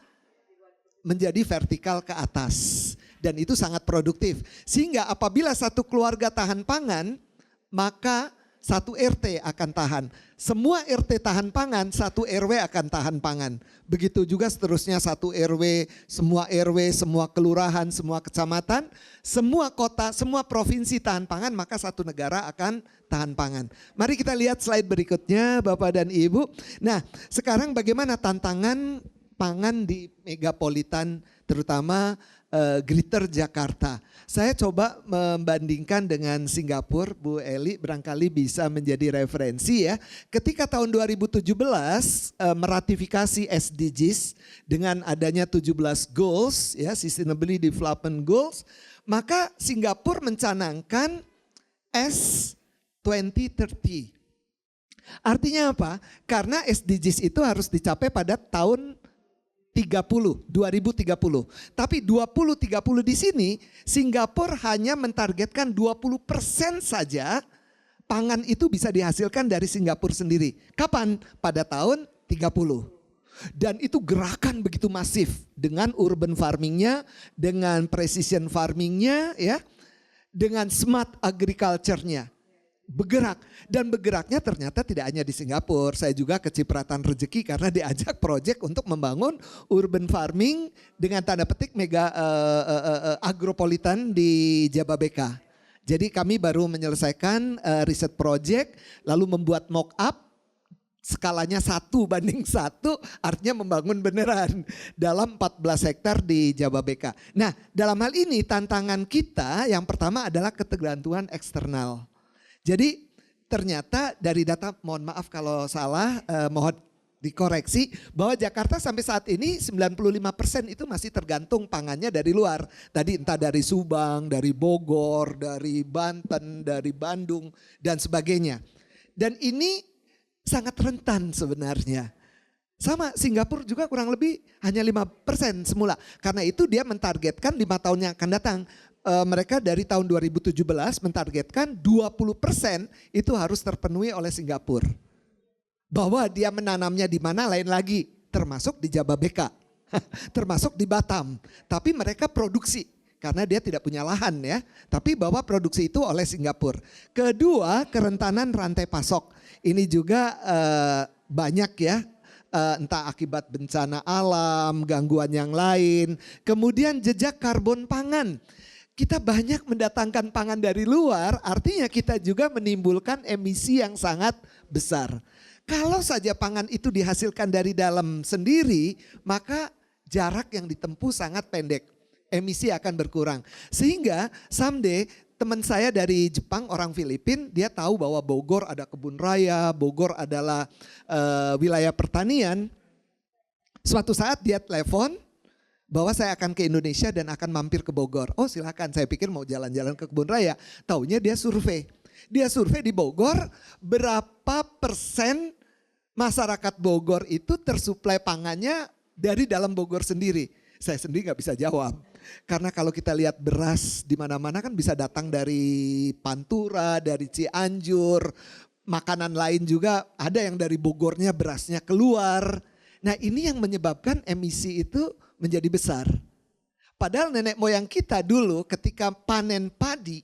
menjadi vertikal ke atas. Dan itu sangat produktif. Sehingga apabila satu keluarga tahan pangan, maka satu RT akan tahan. Semua RT tahan pangan, satu RW akan tahan pangan. Begitu juga seterusnya satu RW, semua kelurahan, semua kecamatan, semua kota, semua provinsi tahan pangan, maka satu negara akan tahan pangan. Mari kita lihat slide berikutnya Bapak dan Ibu. Nah sekarang bagaimana tantangan pangan di megapolitan terutama Greater Jakarta. Saya coba membandingkan dengan Singapura, Bu Eli barangkali bisa menjadi referensi ya. Ketika tahun 2017 meratifikasi SDGs dengan adanya 17 goals ya, Sustainability Development Goals, maka Singapura mencanangkan S2030. Artinya apa? Karena SDGs itu harus dicapai pada tahun 2030. Tapi 2030 di sini Singapura hanya mentargetkan 20% saja pangan itu bisa dihasilkan dari Singapura sendiri. Kapan? Pada tahun 30. Dan itu gerakan begitu masif dengan urban farmingnya, dengan precision farmingnya ya, dengan smart agriculture-nya. Bergerak dan bergeraknya ternyata tidak hanya di Singapura. Saya juga kecipratan rezeki karena diajak proyek untuk membangun urban farming dengan tanda petik mega agropolitan di Jababeka. Jadi kami baru menyelesaikan riset project lalu membuat mock up skalanya 1:1, artinya membangun beneran dalam 14 hektar di Jababeka. Nah dalam hal ini tantangan kita yang pertama adalah ketergantungan eksternal. Jadi ternyata dari data, mohon maaf kalau salah, mohon dikoreksi bahwa Jakarta sampai saat ini 95% itu masih tergantung pangannya dari luar. Tadi entah dari Subang, dari Bogor, dari Banten, dari Bandung dan sebagainya. Dan ini sangat rentan sebenarnya. Sama Singapura juga kurang lebih hanya 5% semula. Karena itu dia mentargetkan 5 tahun yang akan datang. Mereka dari tahun 2017 mentargetkan 20% itu harus terpenuhi oleh Singapura. Bahwa dia menanamnya di mana lain lagi, termasuk di Jababeka, termasuk di Batam. Tapi mereka produksi karena dia tidak punya lahan ya. Tapi bahwa produksi itu oleh Singapura. Kedua, kerentanan rantai pasok. Ini juga banyak ya. Entah akibat bencana alam, gangguan yang lain. Kemudian jejak karbon pangan. Kita banyak mendatangkan pangan dari luar, artinya kita juga menimbulkan emisi yang sangat besar. Kalau saja pangan itu dihasilkan dari dalam sendiri, maka jarak yang ditempuh sangat pendek. Emisi akan berkurang. Sehingga someday teman saya dari Jepang, orang Filipina, dia tahu bahwa Bogor ada kebun raya, Bogor adalah wilayah pertanian. Suatu saat dia telepon, bahwa saya akan ke Indonesia dan akan mampir ke Bogor. Oh silakan, saya pikir mau jalan-jalan ke kebun raya. Taunya dia survei. Dia survei di Bogor, berapa persen masyarakat Bogor itu tersuplai pangannya dari dalam Bogor sendiri. Saya sendiri nggak bisa jawab. Karena kalau kita lihat beras di mana-mana kan bisa datang dari Pantura, dari Cianjur. Makanan lain juga ada yang dari Bogornya berasnya keluar. Nah ini yang menyebabkan emisi itu menjadi besar. Padahal nenek moyang kita dulu ketika panen padi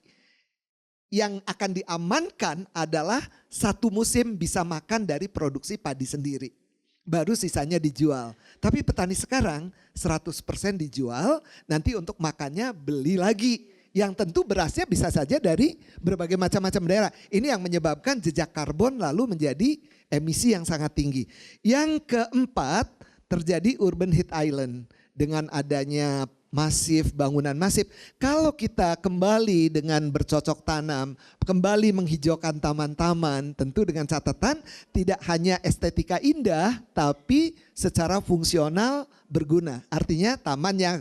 yang akan diamankan adalah satu musim bisa makan dari produksi padi sendiri. Baru sisanya dijual. Tapi petani sekarang 100% dijual, nanti untuk makannya beli lagi. Yang tentu berasnya bisa saja dari berbagai macam-macam daerah. Ini yang menyebabkan jejak karbon lalu menjadi emisi yang sangat tinggi. Yang keempat terjadi urban heat island. Dengan adanya masif, bangunan masif. Kalau kita kembali dengan bercocok tanam, kembali menghijaukan taman-taman, tentu dengan catatan tidak hanya estetika indah, tapi secara fungsional berguna. Artinya taman yang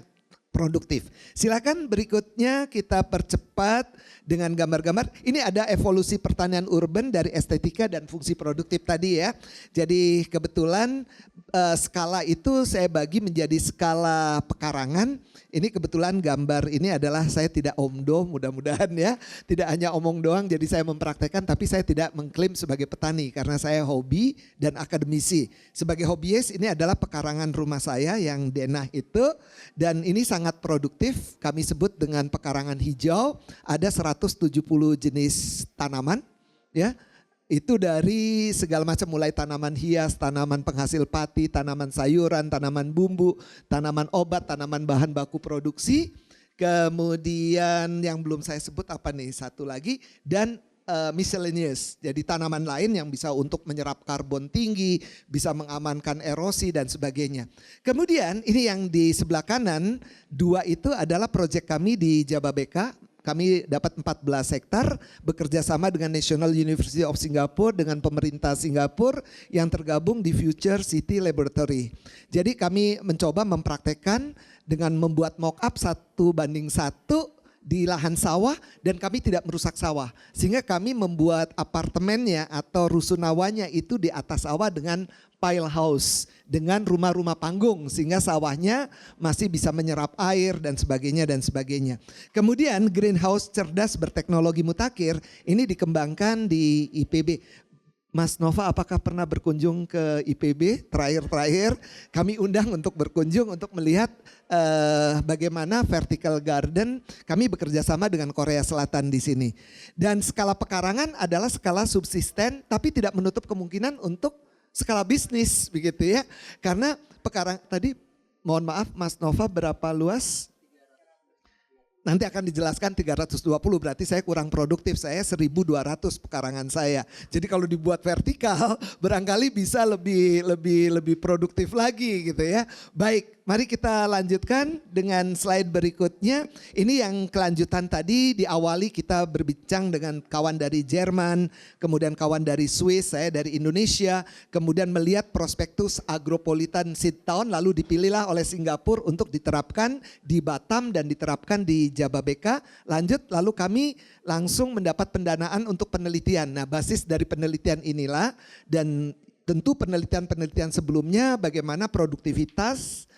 produktif. Silakan berikutnya kita percepat dengan gambar-gambar. Ini ada evolusi pertanian urban dari estetika dan fungsi produktif tadi ya. Jadi kebetulan skala itu saya bagi menjadi skala pekarangan. Ini kebetulan gambar ini adalah saya tidak omdo, mudah-mudahan ya. Tidak hanya omong doang, jadi saya mempraktekkan, tapi saya tidak mengklaim sebagai petani karena saya hobi dan akademisi. Sebagai hobiis ini adalah pekarangan rumah saya yang denah itu, dan ini sangat produktif. Kami sebut dengan pekarangan hijau. Ada 170 jenis tanaman ya. Itu dari segala macam, mulai tanaman hias, tanaman penghasil pati, tanaman sayuran, tanaman bumbu, tanaman obat, tanaman bahan baku produksi. Kemudian yang belum saya sebut apa nih, satu lagi, dan miscellaneous. Jadi tanaman lain yang bisa untuk menyerap karbon tinggi, bisa mengamankan erosi dan sebagainya. Kemudian ini yang di sebelah kanan, dua itu adalah proyek kami di Jababeka. Kami dapat 14 hektar bekerja sama dengan National University of Singapore dengan pemerintah Singapura yang tergabung di Future City Laboratory. Jadi kami mencoba mempraktekkan dengan membuat mock-up 1:1 di lahan sawah, dan kami tidak merusak sawah. Sehingga kami membuat apartemennya atau rusunawanya itu di atas sawah dengan pile house, dengan rumah-rumah panggung, sehingga sawahnya masih bisa menyerap air dan sebagainya dan sebagainya. Kemudian greenhouse cerdas berteknologi mutakhir ini dikembangkan di IPB. Mas Nova, apakah pernah berkunjung ke IPB terakhir-terakhir? Kami undang untuk berkunjung untuk melihat bagaimana vertical garden. Kami bekerja sama dengan Korea Selatan di sini. Dan skala pekarangan adalah skala subsisten, tapi tidak menutup kemungkinan untuk skala bisnis begitu ya. Karena pekarang tadi, mohon maaf Mas Nova, berapa luas? Nanti akan dijelaskan 320, berarti saya kurang produktif, saya 1.200 pekarangan saya. Jadi kalau dibuat vertikal barangkali bisa lebih produktif lagi gitu ya. Baik, mari kita lanjutkan dengan slide berikutnya. Ini yang kelanjutan tadi, diawali kita berbincang dengan kawan dari Jerman, kemudian kawan dari Swiss, saya dari Indonesia, kemudian melihat prospektus Agropolitan Seed Town, lalu dipilihlah oleh Singapura untuk diterapkan di Batam dan diterapkan di Jababeka. Lanjut, lalu kami langsung mendapat pendanaan untuk penelitian. Nah, basis dari penelitian inilah, dan tentu penelitian-penelitian sebelumnya bagaimana produktivitas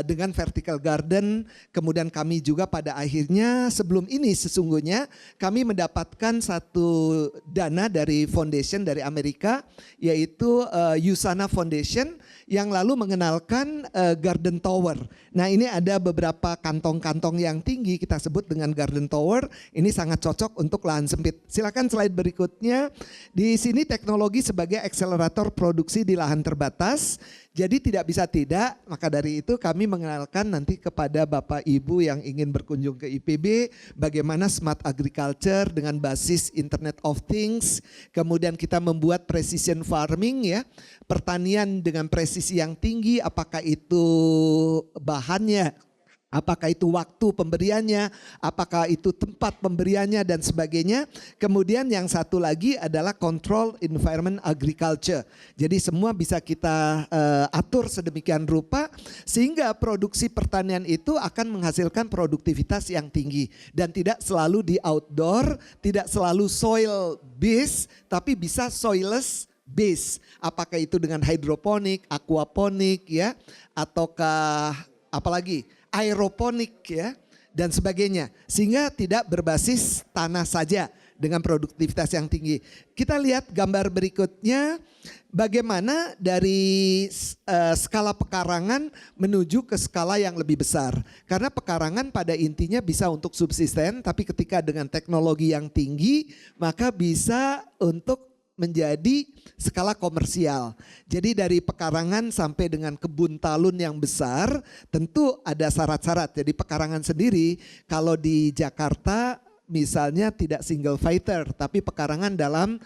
dengan vertical garden. Kemudian kami juga pada akhirnya sebelum ini sesungguhnya kami mendapatkan satu dana dari foundation dari Amerika, yaitu USANA Foundation, yang lalu mengenalkan garden tower. Nah, ini ada beberapa kantong-kantong yang tinggi, kita sebut dengan garden tower. Ini sangat cocok untuk lahan sempit. Silakan slide berikutnya. Di sini teknologi sebagai akselerator produksi di lahan terbatas. Jadi tidak bisa tidak, maka dari itu kami mengenalkan nanti kepada Bapak Ibu yang ingin berkunjung ke IPB bagaimana smart agriculture dengan basis Internet of Things. Kemudian kita membuat precision farming ya, pertanian dengan presisi yang tinggi, apakah itu bahannya, apakah itu waktu pemberiannya, apakah itu tempat pemberiannya dan sebagainya. Kemudian yang satu lagi adalah control environment agriculture. Jadi semua bisa kita atur sedemikian rupa sehingga produksi pertanian itu akan menghasilkan produktivitas yang tinggi. Dan tidak selalu di outdoor, tidak selalu soil based, tapi bisa soilless base. Apakah itu dengan hidroponik, aquaponik ya, ataukah apalagi aeroponik ya dan sebagainya, sehingga tidak berbasis tanah saja dengan produktivitas yang tinggi. Kita lihat gambar berikutnya bagaimana dari skala pekarangan menuju ke skala yang lebih besar. Karena pekarangan pada intinya bisa untuk subsisten, tapi ketika dengan teknologi yang tinggi maka bisa untuk menjadi skala komersial. Jadi dari pekarangan sampai dengan kebun talun yang besar tentu ada syarat-syarat. Jadi pekarangan sendiri kalau di Jakarta misalnya tidak single fighter, tapi pekarangan dalam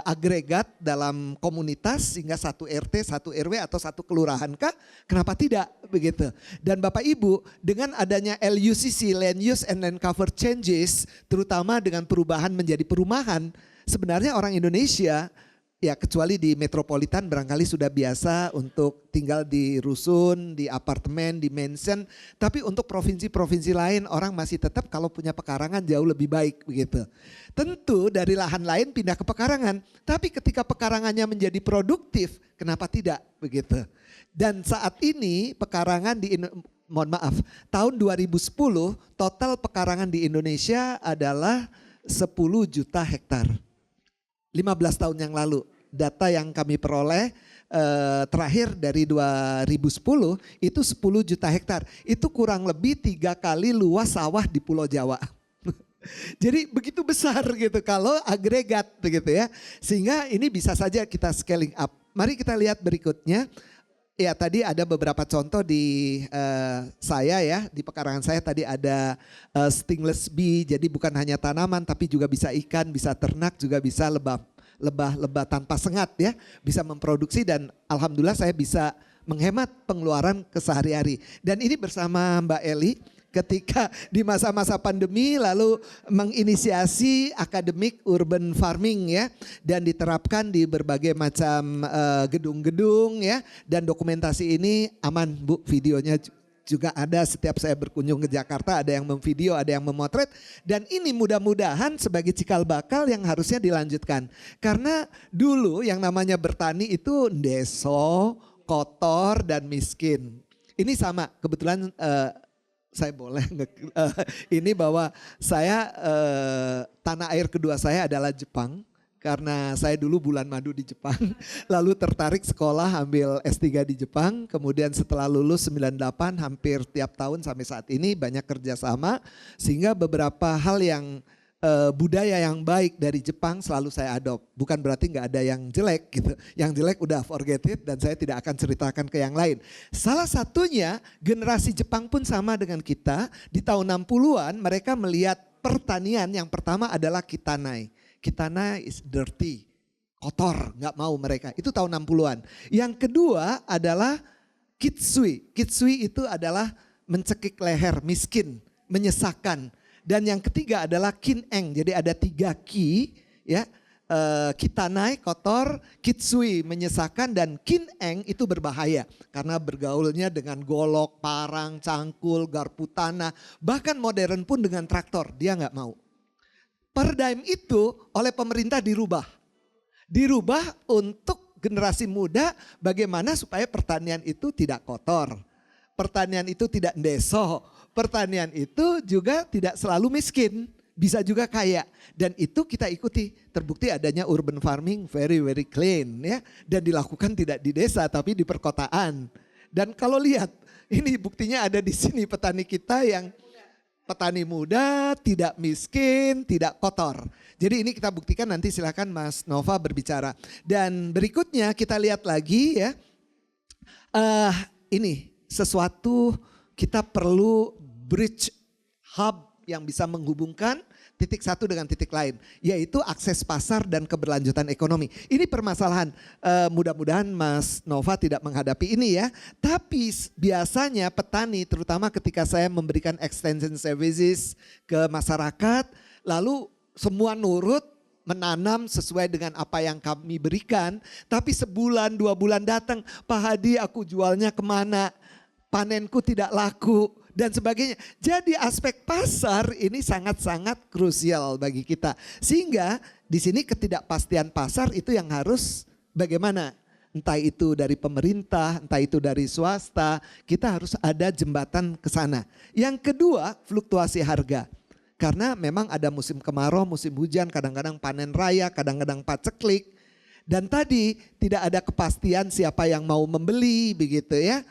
agregat, dalam komunitas sehingga satu RT, satu RW atau satu kelurahan kah? Kenapa tidak begitu? Dan Bapak Ibu, dengan adanya LUCC, Land Use and Land Cover Changes, terutama dengan perubahan menjadi perumahan, sebenarnya orang Indonesia, ya kecuali di metropolitan barangkali sudah biasa untuk tinggal di rusun, di apartemen, di mansion. Tapi untuk provinsi-provinsi lain orang masih tetap kalau punya pekarangan jauh lebih baik begitu. Tentu dari lahan lain pindah ke pekarangan. Tapi ketika pekarangannya menjadi produktif, kenapa tidak begitu. Dan saat ini pekarangan tahun 2010 total pekarangan di Indonesia adalah 10 juta hektar. 15 tahun yang lalu, data yang kami peroleh terakhir dari 2010 itu 10 juta hektar. Itu kurang lebih 3 kali luas sawah di Pulau Jawa. Jadi begitu besar gitu kalau agregat begitu ya. Sehingga ini bisa saja kita scaling up. Mari kita lihat berikutnya. Ya tadi ada beberapa contoh di saya ya, di pekarangan saya tadi ada stingless bee, jadi bukan hanya tanaman tapi juga bisa ikan, bisa ternak, juga bisa lebah tanpa sengat ya, bisa memproduksi dan alhamdulillah saya bisa menghemat pengeluaran kesehari-hari. Dan ini bersama Mbak Eli ketika di masa-masa pandemi lalu menginisiasi akademik urban farming ya dan diterapkan di berbagai macam gedung-gedung ya, dan dokumentasi ini aman Bu, videonya juga ada setiap saya berkunjung ke Jakarta, ada yang memvideo, ada yang memotret, dan ini mudah-mudahan sebagai cikal bakal yang harusnya dilanjutkan. Karena dulu yang namanya bertani itu deso, kotor dan miskin. Ini sama kebetulan saya boleh ini bahwa saya tanah air kedua saya adalah Jepang karena saya dulu bulan madu di Jepang lalu tertarik sekolah ambil S3 di Jepang, kemudian setelah lulus 98 hampir tiap tahun sampai saat ini banyak kerjasama sehingga beberapa hal yang budaya yang baik dari Jepang selalu saya adopt. Bukan berarti nggak ada yang jelek gitu. Yang jelek udah forget it dan saya tidak akan ceritakan ke yang lain. Salah satunya generasi Jepang pun sama dengan kita. Di tahun 60-an mereka melihat pertanian yang pertama adalah kitanai. Kitanai is dirty, kotor, nggak mau mereka. Itu tahun 60-an. Yang kedua adalah kitsui. Kitsui itu adalah mencekik leher, miskin, menyesakan. Dan yang ketiga adalah kineng, jadi ada 3 ki ya, kitanai kotor, kitsui menyesakan, dan kineng itu berbahaya karena bergaulnya dengan golok, parang, cangkul, garpu tanah, bahkan modern pun dengan traktor dia nggak mau. Paradigm itu oleh pemerintah dirubah untuk generasi muda bagaimana supaya pertanian itu tidak kotor. Pertanian itu tidak ndeso, pertanian itu juga tidak selalu miskin, bisa juga kaya. Dan itu kita ikuti, terbukti adanya urban farming very clean ya. Dan dilakukan tidak di desa tapi di perkotaan. Dan kalau lihat, ini buktinya ada di sini petani kita yang petani muda, tidak miskin, tidak kotor. Jadi ini kita buktikan, nanti silakan Mas Nova berbicara. Dan berikutnya kita lihat lagi ya, ini sesuatu kita perlu bridge hub yang bisa menghubungkan titik satu dengan titik lain, yaitu akses pasar dan keberlanjutan ekonomi. Ini permasalahan, mudah-mudahan Mas Nova tidak menghadapi ini ya. Tapi biasanya petani, terutama ketika saya memberikan extension services ke masyarakat, lalu semua nurut menanam sesuai dengan apa yang kami berikan, tapi sebulan 2 bulan datang, Pak Hadi aku jualnya kemana? Panenku tidak laku dan sebagainya. Jadi aspek pasar ini sangat-sangat krusial bagi kita. Sehingga di sini ketidakpastian pasar itu yang harus bagaimana? Entah itu dari pemerintah, entah itu dari swasta, kita harus ada jembatan ke sana. Yang kedua, fluktuasi harga. Karena memang ada musim kemarau, musim hujan, kadang-kadang panen raya, kadang-kadang paceklik. Dan tadi tidak ada kepastian siapa yang mau membeli begitu ya.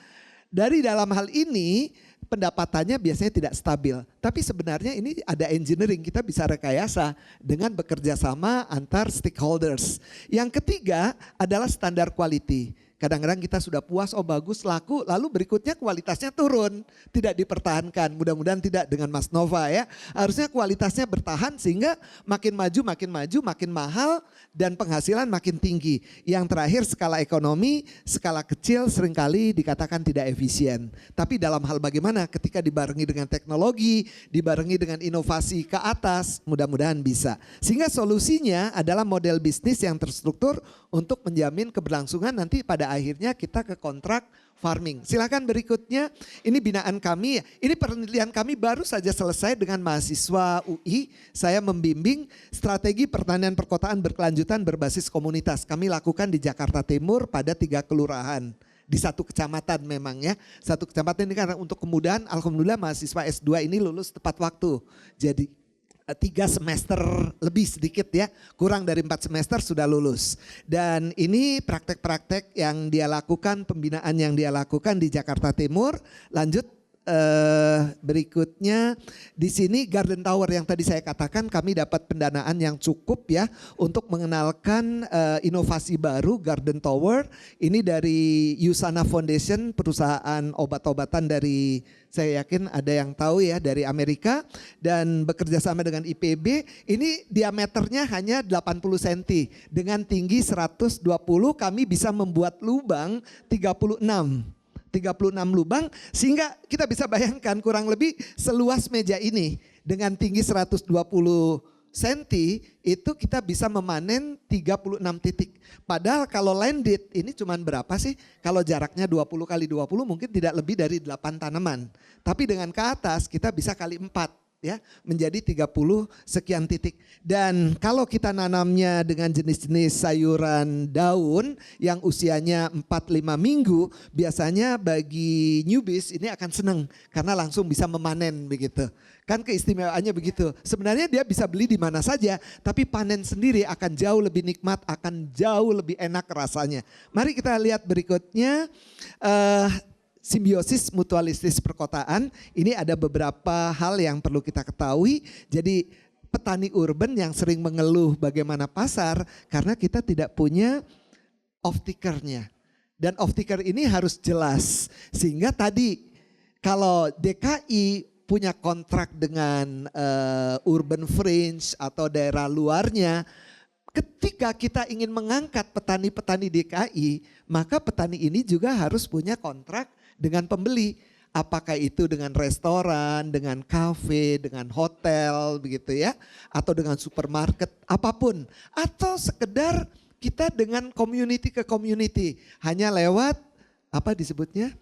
Dari dalam hal ini pendapatannya biasanya tidak stabil. Tapi sebenarnya ini ada engineering, kita bisa rekayasa dengan bekerja sama antar stakeholders. Yang ketiga adalah standar quality. Kadang-kadang kita sudah puas, oh bagus, laku, lalu berikutnya kualitasnya turun, tidak dipertahankan. Mudah-mudahan tidak dengan Mas Nova ya. Harusnya kualitasnya bertahan sehingga makin maju, makin mahal dan penghasilan makin tinggi. Yang terakhir skala ekonomi, skala kecil seringkali dikatakan tidak efisien. Tapi dalam hal bagaimana ketika dibarengi dengan teknologi, dibarengi dengan inovasi ke atas, mudah-mudahan bisa. Sehingga solusinya adalah model bisnis yang terstruktur untuk menjamin keberlangsungan nanti pada akhirnya kita ke kontrak farming. Silakan berikutnya, ini binaan kami, ini penelitian kami baru saja selesai dengan mahasiswa UI. Saya membimbing strategi pertanian perkotaan berkelanjutan berbasis komunitas. Kami lakukan di Jakarta Timur pada 3 kelurahan. Di 1 kecamatan memang ya. 1 kecamatan ini karena untuk kemudahan, alhamdulillah mahasiswa S2 ini lulus tepat waktu. Jadi 3 semester lebih sedikit ya, kurang dari 4 semester sudah lulus. Dan ini praktek-praktek yang dia lakukan, pembinaan yang dia lakukan di Jakarta Timur. Lanjut berikutnya di sini Garden Tower yang tadi saya katakan kami dapat pendanaan yang cukup ya untuk mengenalkan inovasi baru Garden Tower. Ini dari Usana Foundation, perusahaan obat-obatan dari, saya yakin ada yang tahu ya, dari Amerika, dan bekerja sama dengan IPB. Ini diameternya hanya 80 cm dengan tinggi 120, kami bisa membuat lubang 36 lubang sehingga kita bisa bayangkan kurang lebih seluas meja ini dengan tinggi 120 cm itu kita bisa memanen 36 titik. Padahal kalau landed ini cuman berapa sih? Kalau jaraknya 20 kali 20 mungkin tidak lebih dari 8 tanaman. Tapi dengan ke atas kita bisa kali 4. Ya, menjadi 30 sekian titik. Dan kalau kita nanamnya dengan jenis-jenis sayuran daun yang usianya 4-5 minggu, biasanya bagi newbies ini akan senang karena langsung bisa memanen begitu. Kan keistimewaannya begitu. Sebenarnya dia bisa beli di mana saja, tapi panen sendiri akan jauh lebih nikmat, akan jauh lebih enak rasanya. Mari kita lihat berikutnya. Simbiosis mutualistis perkotaan, ini ada beberapa hal yang perlu kita ketahui. Jadi petani urban yang sering mengeluh bagaimana pasar karena kita tidak punya off-takernya. Dan off-taker ini harus jelas. Sehingga tadi kalau DKI punya kontrak dengan urban fringe atau daerah luarnya, ketika kita ingin mengangkat petani-petani DKI, maka petani ini juga harus punya kontrak dengan pembeli. Apakah itu dengan restoran, dengan kafe, dengan hotel begitu ya. Atau dengan supermarket, apapun. Atau sekedar kita dengan community ke community. Hanya lewat, apa disebutnya,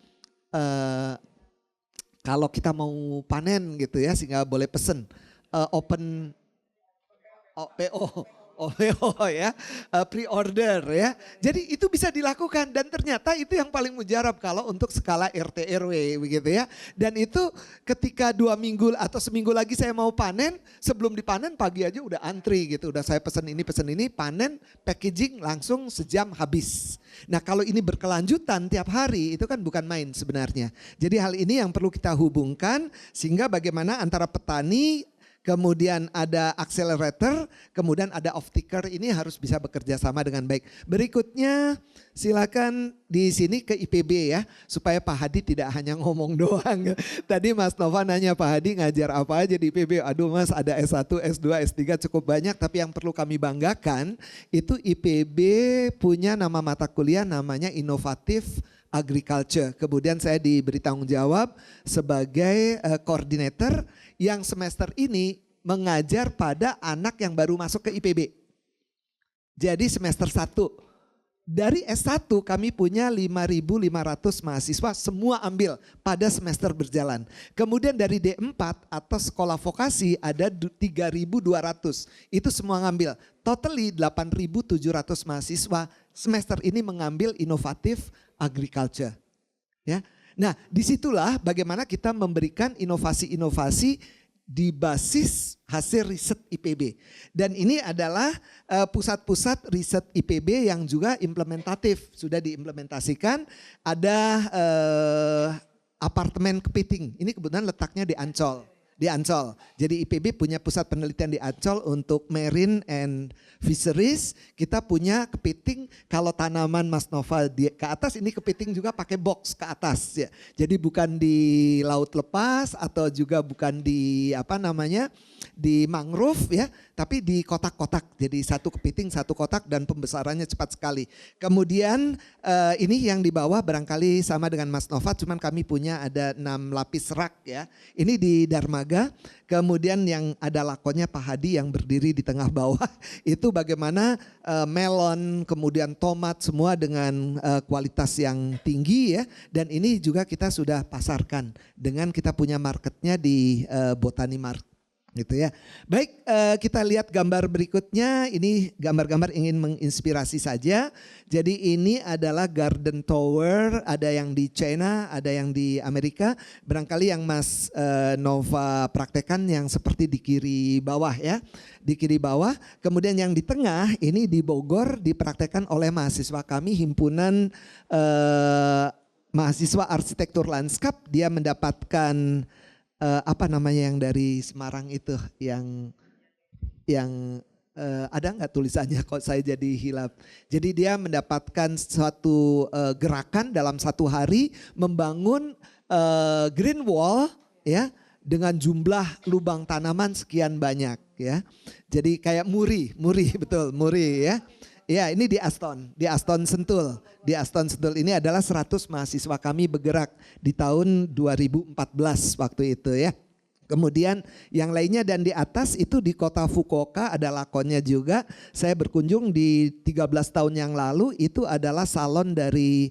kalau kita mau panen gitu ya sehingga boleh pesen. Open PO. ya, pre-order ya. Jadi itu bisa dilakukan dan ternyata itu yang paling mujarab kalau untuk skala RT RW begitu ya. Dan itu ketika 2 minggu atau seminggu lagi saya mau panen, sebelum dipanen pagi aja udah antri gitu. Udah saya pesen ini, panen, packaging langsung sejam habis. Nah kalau ini berkelanjutan tiap hari itu kan bukan main sebenarnya. Jadi hal ini yang perlu kita hubungkan sehingga bagaimana antara petani, kemudian ada accelerator, kemudian ada off-taker, ini harus bisa bekerja sama dengan baik. Berikutnya silakan di sini ke IPB ya, supaya Pak Hadi tidak hanya ngomong doang. Tadi Mas Nova nanya Pak Hadi ngajar apa aja di IPB, aduh Mas ada S1, S2, S3 cukup banyak, tapi yang perlu kami banggakan itu IPB punya nama mata kuliah namanya inovatif agriculture. Kemudian saya diberi tanggung jawab sebagai koordinator yang semester ini mengajar pada anak yang baru masuk ke IPB. Jadi semester 1. Dari S1 kami punya 5.500 mahasiswa semua ambil pada semester berjalan. Kemudian dari D4 atau sekolah vokasi ada 3.200. Itu semua ngambil. Totally 8.700 mahasiswa semester ini mengambil inovatif agriculture. Ya. Nah disitulah bagaimana kita memberikan inovasi-inovasi di basis hasil riset IPB. Dan ini adalah pusat-pusat riset IPB yang juga implementatif. Sudah diimplementasikan, ada apartemen kepiting. Ini kebetulan letaknya di Ancol. Di Ancol. Jadi IPB punya pusat penelitian di Ancol untuk marine and fisheries. Kita punya kepiting, kalau tanaman Mas Nova ke atas, ini kepiting juga pakai box ke atas ya. Jadi bukan di laut lepas atau juga bukan di di mangrove ya, tapi di kotak-kotak. Jadi satu kepiting satu kotak dan pembesarannya cepat sekali. Kemudian ini yang di bawah barangkali sama dengan Mas Nova, cuman kami punya ada 6 lapis rak ya. Ini di Darmaga. Kemudian yang ada lakonnya Pak Hadi yang berdiri di tengah bawah itu bagaimana melon, kemudian tomat semua dengan kualitas yang tinggi ya. Dan ini juga kita sudah pasarkan dengan kita punya marketnya di Botani Mart. Gitu ya. Baik, kita lihat gambar berikutnya. Ini gambar-gambar ingin menginspirasi saja. Jadi ini adalah garden tower, ada yang di China, ada yang di Amerika. Barangkali yang Mas Nova praktekkan yang seperti di kiri bawah ya. Di kiri bawah. Kemudian yang di tengah ini di Bogor dipraktekkan oleh mahasiswa kami, himpunan mahasiswa arsitektur lanskap. Dia mendapatkan yang dari Semarang itu yang ada nggak tulisannya kok saya jadi hilap. Jadi dia mendapatkan suatu gerakan dalam satu hari membangun green wall ya dengan jumlah lubang tanaman sekian banyak ya. Jadi kayak muri betul muri ya. Ya ini di Aston Sentul. Di Aston Sentul ini adalah 100 mahasiswa kami bergerak di tahun 2014 waktu itu ya. Kemudian yang lainnya dan di atas itu di kota Fukuoka ada lakonnya juga. Saya berkunjung di 13 tahun yang lalu, itu adalah salon dari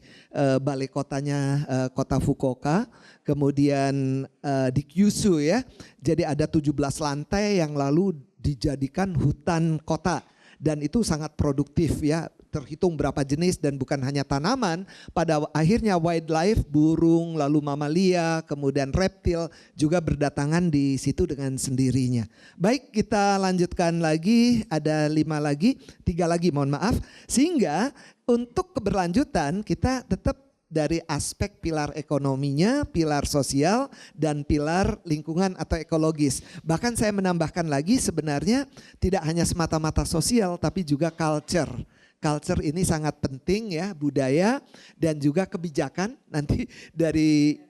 balai kotanya kota Fukuoka. Kemudian di Kyushu ya. Jadi ada 17 lantai yang lalu dijadikan hutan kota. Dan itu sangat produktif ya, terhitung berapa jenis dan bukan hanya tanaman, pada akhirnya wildlife, burung, lalu mamalia, kemudian reptil juga berdatangan di situ dengan sendirinya. Baik, kita lanjutkan lagi, ada 3 lagi mohon maaf. Sehingga untuk keberlanjutan kita tetap dari aspek pilar ekonominya, pilar sosial, dan pilar lingkungan atau ekologis. Bahkan saya menambahkan lagi sebenarnya tidak hanya semata-mata sosial tapi juga culture. Culture ini sangat penting ya, budaya dan juga kebijakan. Nanti dari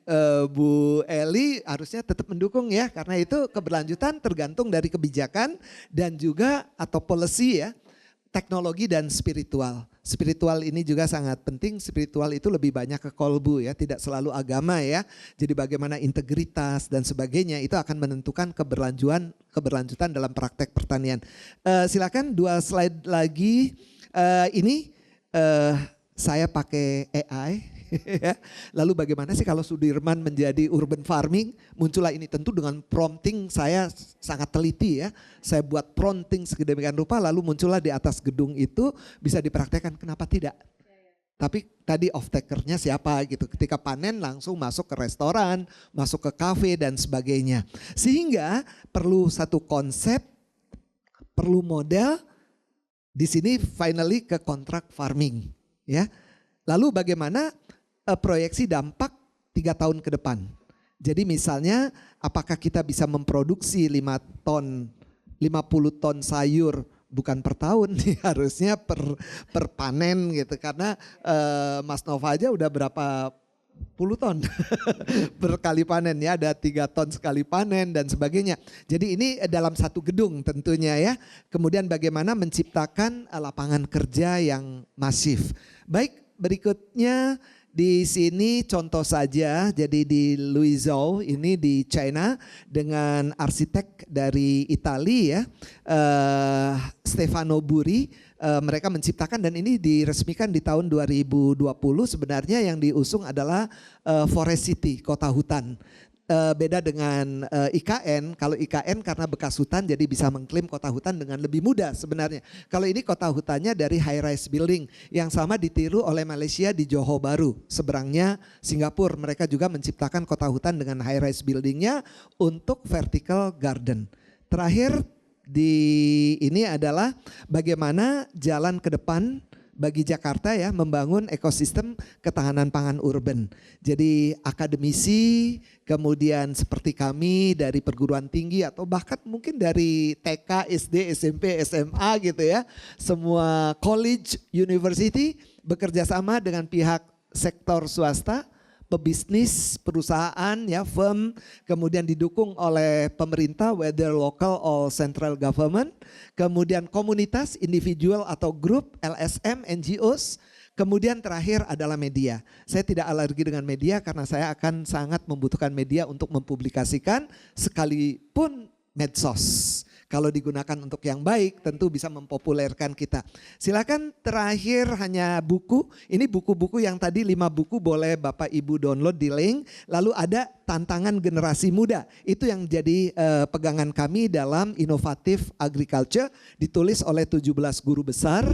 Bu Eli harusnya tetap mendukung ya, karena itu keberlanjutan tergantung dari kebijakan dan juga atau policy ya. Teknologi dan spiritual. Spiritual ini juga sangat penting. Spiritual itu lebih banyak ke kolbu ya, tidak selalu agama ya. Jadi bagaimana integritas dan sebagainya itu akan menentukan keberlanjutan dalam praktek pertanian. Silakan 2 slide lagi. Ini saya pakai AI. Lalu bagaimana sih kalau Sudirman menjadi urban farming? Muncullah ini tentu dengan prompting, saya sangat teliti ya. Saya buat prompting sedemikian rupa lalu muncullah di atas gedung itu bisa dipraktekkan, kenapa tidak? Tapi tadi off takernya siapa gitu, ketika panen langsung masuk ke restoran, masuk ke kafe dan sebagainya. Sehingga perlu satu konsep, perlu model, di sini finally ke kontrak farming ya. Lalu bagaimana proyeksi dampak 3 tahun ke depan. Jadi misalnya apakah kita bisa memproduksi 50 ton sayur bukan per tahun nih, harusnya per panen gitu. Karena Mas Nova aja udah berapa puluh ton per kali panen ya, ada 3 ton sekali panen dan sebagainya. Jadi ini dalam satu gedung tentunya ya. Kemudian bagaimana menciptakan lapangan kerja yang masif. Baik, berikutnya di sini contoh saja, jadi di Luizhou ini di China dengan arsitek dari Italia ya, Stefano Buri, mereka menciptakan dan ini diresmikan di tahun 2020. Sebenarnya yang diusung adalah Forest City, kota hutan. Beda dengan IKN, kalau IKN karena bekas hutan jadi bisa mengklaim kota hutan dengan lebih mudah sebenarnya. Kalau ini kota hutannya dari high rise building yang sama ditiru oleh Malaysia di Johor Bahru. Seberangnya Singapura, mereka juga menciptakan kota hutan dengan high rise buildingnya untuk vertical garden. Terakhir di ini adalah bagaimana jalan ke depan bagi Jakarta ya membangun ekosistem ketahanan pangan urban. Jadi akademisi, kemudian seperti kami dari perguruan tinggi atau bahkan mungkin dari TK, SD, SMP, SMA gitu ya. Semua college, university bekerja sama dengan pihak sektor swasta, pebisnis, perusahaan, ya firm, kemudian didukung oleh pemerintah, whether local or central government, kemudian komunitas, individual atau grup, LSM, NGOs, kemudian terakhir adalah media. Saya tidak alergi dengan media karena saya akan sangat membutuhkan media untuk mempublikasikan sekalipun medsos. Kalau digunakan untuk yang baik tentu bisa mempopulerkan kita. Silakan terakhir hanya buku. Ini buku-buku yang tadi 5 buku boleh Bapak Ibu download di link. Lalu ada tantangan generasi muda. Itu yang jadi pegangan kami dalam Inovatif Agriculture. Ditulis oleh 17 guru besar.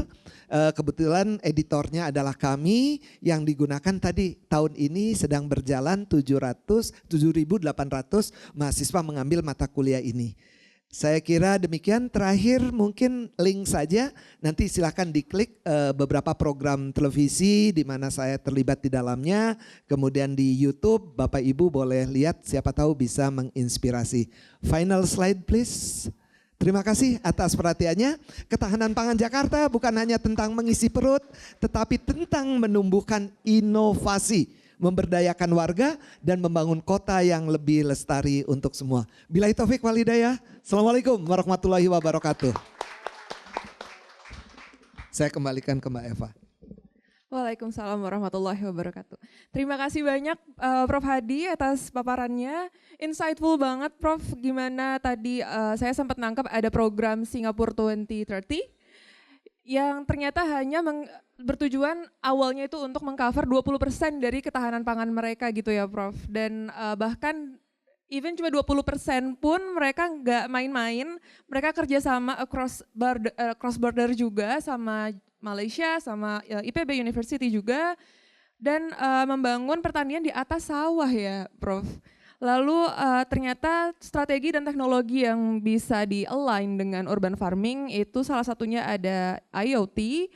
Kebetulan editornya adalah kami, yang digunakan tadi tahun ini sedang berjalan 7.800 mahasiswa mengambil mata kuliah ini. Saya kira demikian. Terakhir mungkin link saja, nanti silahkan diklik beberapa program televisi di mana saya terlibat di dalamnya. Kemudian di YouTube Bapak Ibu boleh lihat, siapa tahu bisa menginspirasi. Final slide please. Terima kasih atas perhatiannya. Ketahanan pangan Jakarta bukan hanya tentang mengisi perut, tetapi tentang menumbuhkan inovasi, memberdayakan warga dan membangun kota yang lebih lestari untuk semua. Billahi taufik wal hidayah. Assalamualaikum warahmatullahi wabarakatuh. Saya kembalikan ke Mbak Eva. Waalaikumsalam warahmatullahi wabarakatuh. Terima kasih banyak Prof. Hadi atas paparannya. Insightful banget Prof. Gimana tadi saya sempat nangkap ada program Singapura 2030 yang ternyata hanya bertujuan awalnya itu untuk mengcover 20% dari ketahanan pangan mereka gitu ya Prof. Dan bahkan even cuma 20% pun mereka nggak main-main, mereka kerjasama cross border juga sama Malaysia, sama IPB University juga, dan membangun pertanian di atas sawah ya Prof. Lalu ternyata strategi dan teknologi yang bisa di-align dengan urban farming itu salah satunya ada IoT,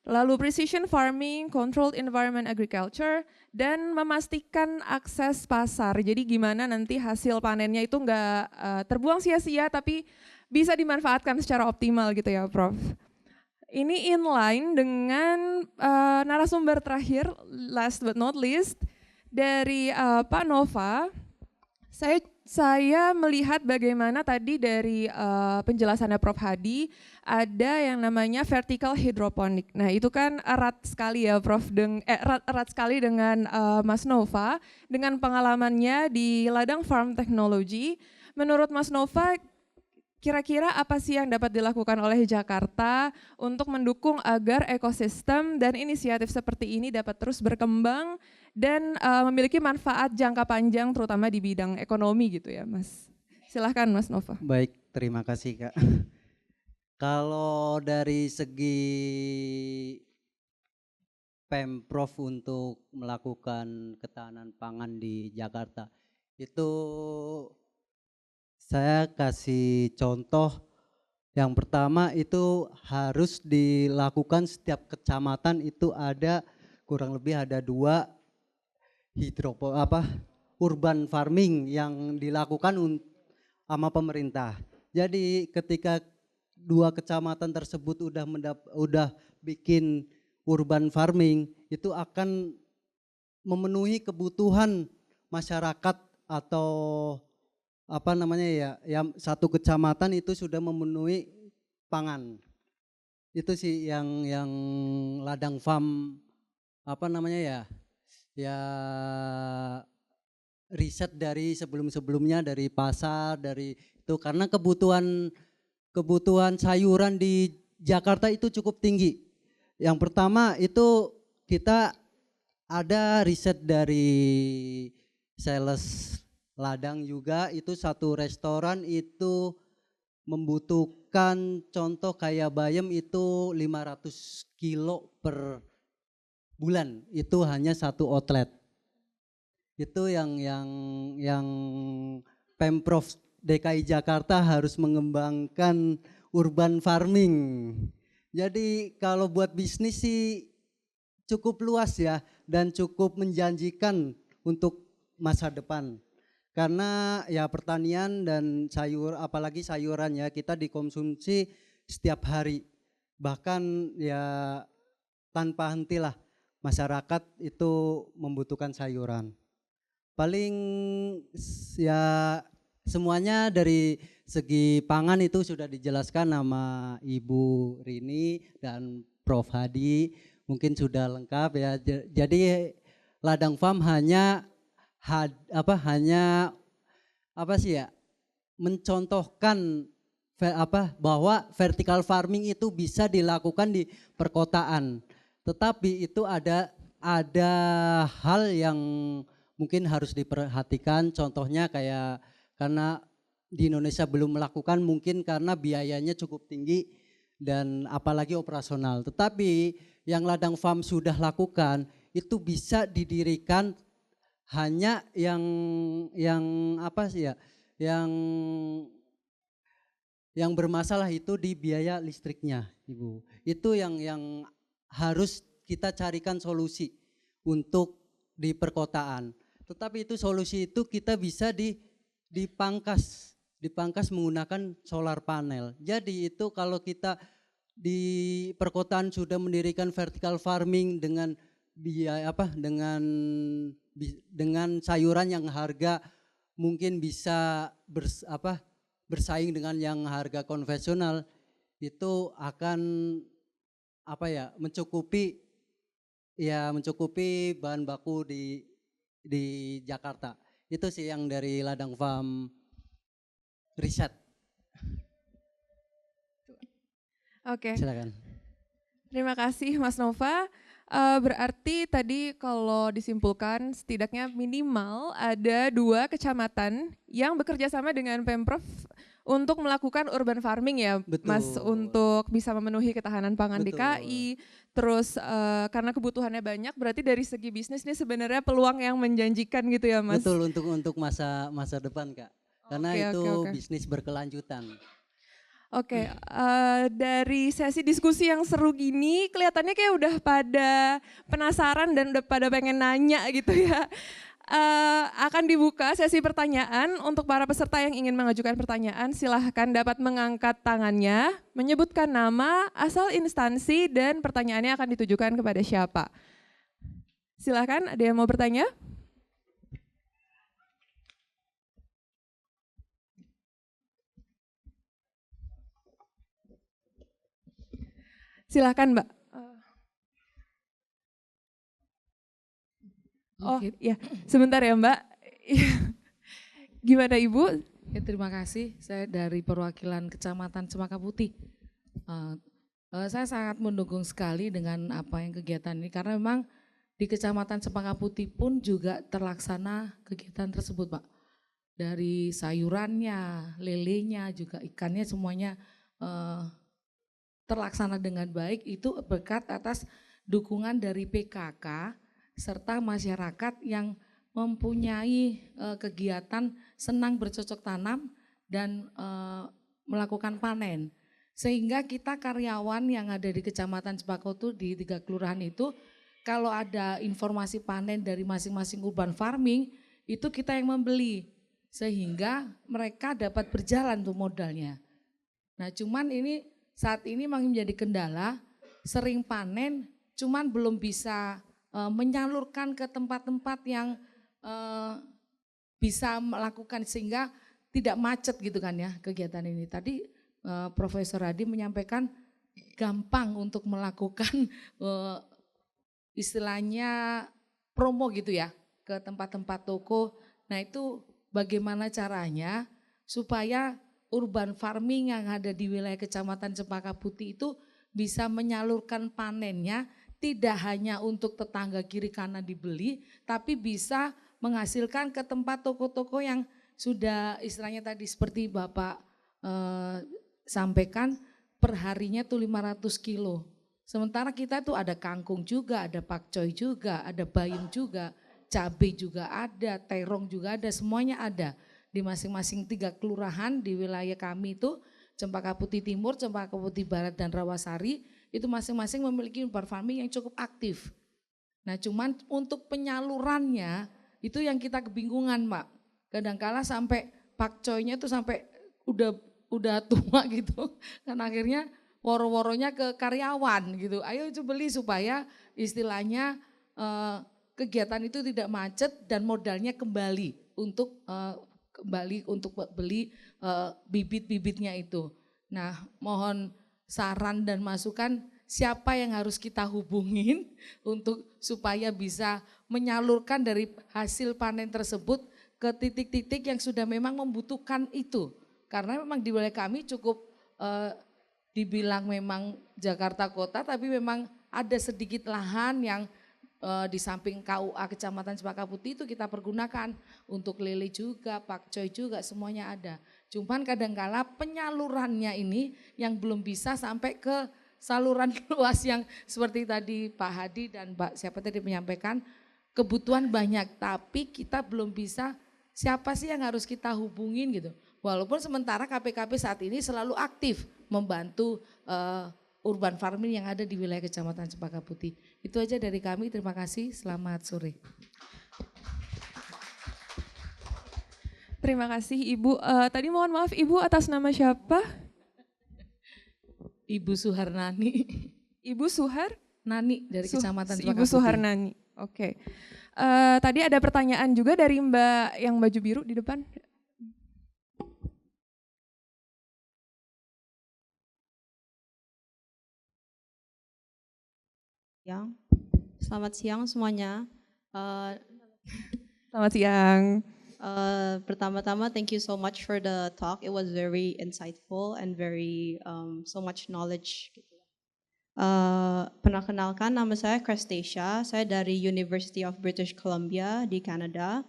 lalu precision farming, controlled environment agriculture, dan memastikan akses pasar. Jadi gimana nanti hasil panennya itu nggak terbuang sia-sia tapi bisa dimanfaatkan secara optimal gitu ya Prof. Ini inline dengan narasumber terakhir, last but not least, dari Pak Nova. Saya melihat bagaimana tadi dari penjelasannya Prof. Hadi ada yang namanya vertical hydroponic. Nah itu kan erat sekali ya Prof. Erat sekali dengan Mas Nova dengan pengalamannya di ladang farm technology. Menurut Mas Nova, kira-kira apa sih yang dapat dilakukan oleh Jakarta untuk mendukung agar ekosistem dan inisiatif seperti ini dapat terus berkembang dan memiliki manfaat jangka panjang terutama di bidang ekonomi gitu ya Mas. Silahkan Mas Nova. Baik, terima kasih Kak. Kalau dari segi Pemprov untuk melakukan ketahanan pangan di Jakarta, itu saya kasih contoh. Yang pertama itu harus dilakukan setiap kecamatan itu ada kurang lebih ada 2 urban farming yang dilakukan sama pemerintah. Jadi ketika 2 kecamatan tersebut udah bikin urban farming, itu akan memenuhi kebutuhan masyarakat atau apa namanya ya satu kecamatan itu sudah memenuhi pangan. Itu sih yang ladang farm apa namanya ya riset dari sebelum-sebelumnya dari pasar dari itu karena kebutuhan sayuran di Jakarta itu cukup tinggi. Yang pertama itu kita ada riset dari sales ladang juga, itu satu restoran itu membutuhkan contoh kayak bayam itu 500 kilo per bulan, itu hanya satu outlet. Itu yang Pemprov DKI Jakarta harus mengembangkan urban farming. Jadi kalau buat bisnis sih cukup luas ya dan cukup menjanjikan untuk masa depan. Karena ya pertanian dan apalagi sayuran ya kita dikonsumsi setiap hari. Bahkan ya tanpa hentilah masyarakat itu membutuhkan sayuran. Paling ya semuanya dari segi pangan itu sudah dijelaskan nama Ibu Rini dan Prof Hadi, mungkin sudah lengkap ya. Jadi Ladang Farm hanya mencontohkan bahwa vertical farming itu bisa dilakukan di perkotaan. Tetapi itu ada hal yang mungkin harus diperhatikan, contohnya kayak karena di Indonesia belum melakukan mungkin karena biayanya cukup tinggi dan apalagi operasional. Tetapi yang Ladang Farm sudah lakukan itu bisa didirikan hanya yang bermasalah itu di biaya listriknya, Ibu. Itu yang harus kita carikan solusi untuk di perkotaan. Tetapi itu solusi itu kita bisa dipangkas menggunakan solar panel. Jadi itu kalau kita di perkotaan sudah mendirikan vertical farming dengan dengan sayuran yang harga mungkin bisa bersaing dengan yang harga konvensional, itu akan mencukupi bahan baku di Jakarta. Itu sih yang dari Ladang Farm riset. Oke. Silakan. Terima kasih Mas Nova. Berarti tadi kalau disimpulkan setidaknya minimal ada 2 kecamatan yang bekerja sama dengan Pemprov untuk melakukan urban farming ya. Betul. Mas, untuk bisa memenuhi ketahanan pangan Betul. DKI. Terus karena kebutuhannya banyak berarti dari segi bisnis nih sebenarnya peluang yang menjanjikan gitu ya Mas. Betul, untuk masa depan Kak. Karena itu bisnis berkelanjutan. Oke, dari sesi diskusi yang seru gini kelihatannya kayak udah pada penasaran dan udah pada pengen nanya gitu ya. Akan dibuka sesi pertanyaan untuk para peserta yang ingin mengajukan pertanyaan, silahkan dapat mengangkat tangannya, menyebutkan nama, asal instansi, dan pertanyaannya akan ditujukan kepada siapa. Silahkan, ada yang mau bertanya? Silahkan Mbak. Oh ya, sebentar ya Mbak. Gimana Ibu? Ya, terima kasih, saya dari perwakilan Kecamatan Cempaka Putih. Saya sangat mendukung sekali dengan apa yang kegiatan ini karena memang di Kecamatan Cempaka Putih pun juga terlaksana kegiatan tersebut Pak. Dari sayurannya, lelenya, juga ikannya semuanya terlaksana dengan baik, itu berkat atas dukungan dari PKK serta masyarakat yang mempunyai kegiatan senang bercocok tanam dan melakukan panen. Sehingga kita karyawan yang ada di Kecamatan Cempaka Putih di 3 kelurahan itu, kalau ada informasi panen dari masing-masing urban farming, itu kita yang membeli. Sehingga mereka dapat berjalan tuh modalnya. Nah cuman ini saat ini memang menjadi kendala, sering panen cuman belum bisa menyalurkan ke tempat-tempat yang bisa melakukan sehingga tidak macet gitu kan ya kegiatan ini. Tadi Profesor Hadi menyampaikan gampang untuk melakukan istilahnya promo gitu ya ke tempat-tempat toko. Nah itu bagaimana caranya supaya urban farming yang ada di wilayah Kecamatan Cempaka Putih itu bisa menyalurkan panennya tidak hanya untuk tetangga kiri kanan dibeli, tapi bisa menghasilkan ke tempat toko-toko yang sudah istilahnya tadi seperti Bapak sampaikan perharinya tuh 500 kilo. Sementara kita tuh ada kangkung juga, ada pakcoy juga, ada bayam juga, cabai juga ada, terong juga ada, semuanya ada. Di masing-masing 3 kelurahan di wilayah kami itu Cempaka Putih Timur, Cempaka Putih Barat dan Rawasari itu masing-masing memiliki urban farming yang cukup aktif. Nah cuman untuk penyalurannya itu yang kita kebingungan Pak. Kadangkala sampai pakcoynya itu sampai udah tua gitu. Dan akhirnya woro-woronya ke karyawan gitu. Ayo itu beli supaya istilahnya kegiatan itu tidak macet dan modalnya kembali untuk beli bibit-bibitnya itu. Nah mohon saran dan masukan siapa yang harus kita hubungin untuk supaya bisa menyalurkan dari hasil panen tersebut ke titik-titik yang sudah memang membutuhkan itu. Karena memang di wilayah kami cukup dibilang memang Jakarta Kota, tapi memang ada sedikit lahan yang di samping KUA Kecamatan Cempaka Putih itu kita pergunakan untuk lele juga, pakcoy juga, semuanya ada. Cuman kadangkala penyalurannya ini yang belum bisa sampai ke saluran luas yang seperti tadi Pak Hadi dan Pak siapa tadi menyampaikan, kebutuhan banyak tapi kita belum bisa siapa sih yang harus kita hubungin gitu. Walaupun sementara KPKP saat ini selalu aktif membantu urban farming yang ada di wilayah Kecamatan Cempaka Putih. Itu aja dari kami, terima kasih, selamat sore. Terima kasih Ibu. Tadi mohon maaf Ibu atas nama siapa? Ibu Suharnani. Ibu Suhar? Nani dari Kecamatan Cempaka Ibu Putih. Suharnani, oke. Tadi ada pertanyaan juga dari Mbak yang baju biru di depan. Selamat siang semuanya. Selamat siang. Pertama-tama, thank you so much for the talk. It was very insightful and very so much knowledge. Perkenalkan, nama saya Crestacia. Saya dari University of British Columbia di Kanada.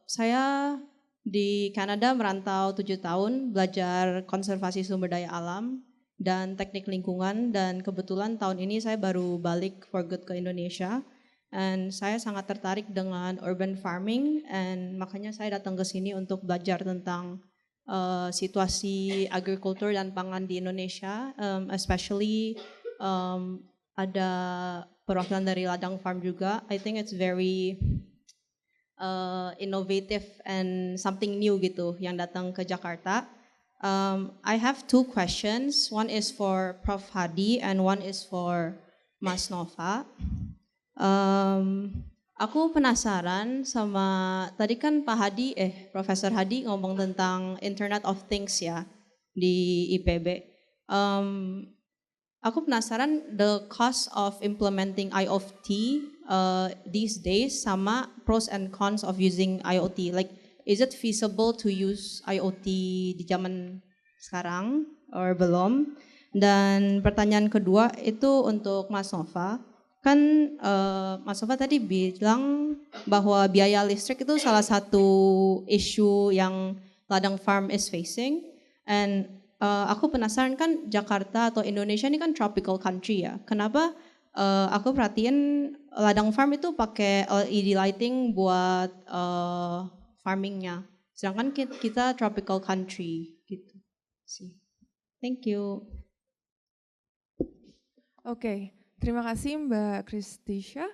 Saya di Kanada merantau 7 tahun, belajar konservasi sumber daya alam dan teknik lingkungan, dan kebetulan tahun ini saya baru balik for good ke Indonesia. And saya sangat tertarik dengan urban farming, and makanya saya datang ke sini untuk belajar tentang situasi agrikultur dan pangan di Indonesia, especially ada perwakilan dari Ladang Farm juga. I think it's very innovative and something new gitu yang datang ke Jakarta. I have 2 questions. One is for Prof. Hadi and one is for Mas Nova. Aku penasaran sama tadi kan Pak Hadi, Profesor Hadi ngomong tentang Internet of Things ya di IPB. Aku penasaran the cost of implementing IoT these days sama pros and cons of using IoT. Like, is it feasible to use IoT di zaman sekarang or belum? Dan pertanyaan kedua itu untuk Mas Nova. Kan Mas Nova tadi bilang bahwa biaya listrik itu salah satu isu yang Ladang Farm is facing. And aku penasaran, kan Jakarta atau Indonesia ini kan tropical country ya. Kenapa aku perhatiin Ladang Farm itu pakai LED lighting buat farmingnya. Sedangkan kita tropical country gitu sih. Thank you. Oke, terima kasih Mbak Crestacia.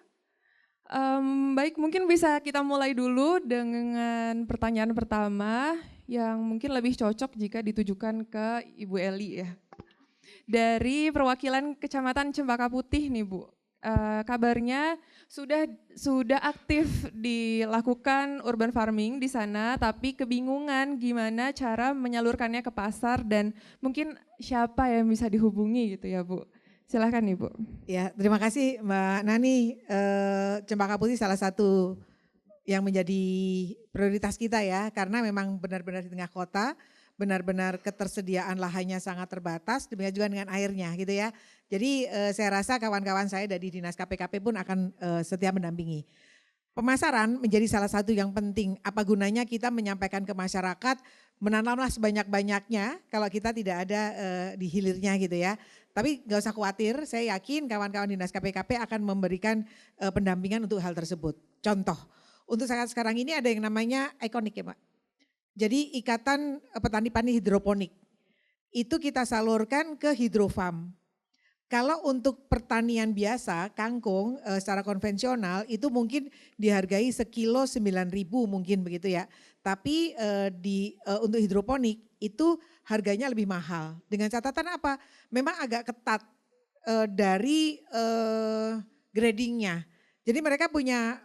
Baik, mungkin bisa kita mulai dulu dengan pertanyaan pertama yang mungkin lebih cocok jika ditujukan ke Ibu Eli ya. Dari perwakilan Kecamatan Cempaka Putih nih Bu. Kabarnya sudah aktif dilakukan urban farming di sana, tapi kebingungan gimana cara menyalurkannya ke pasar dan mungkin siapa yang bisa dihubungi gitu ya Bu. Silahkan Ibu. Ya, terima kasih Mbak Nani. Cempaka Putih salah satu yang menjadi prioritas kita ya, karena memang benar-benar di tengah kota, benar-benar ketersediaan lahannya sangat terbatas, demikian juga dengan airnya gitu ya. Jadi saya rasa kawan-kawan saya dari Dinas KPKP pun akan setia mendampingi. Pemasaran menjadi salah satu yang penting. Apa gunanya kita menyampaikan ke masyarakat, menanamlah sebanyak-banyaknya kalau kita tidak ada di hilirnya gitu ya. Tapi gak usah khawatir, saya yakin kawan-kawan Dinas KPKP akan memberikan pendampingan untuk hal tersebut. Contoh, untuk saat sekarang ini ada yang namanya Ikonik ya Pak. Jadi Ikatan Petani-Petani Hidroponik, itu kita salurkan ke hidrofarm. Kalau untuk pertanian biasa, kangkung secara konvensional itu mungkin dihargai sekilo 9.000 mungkin begitu ya. Tapi untuk hidroponik itu harganya lebih mahal. Dengan catatan apa? Memang agak ketat dari gradingnya. Jadi mereka punya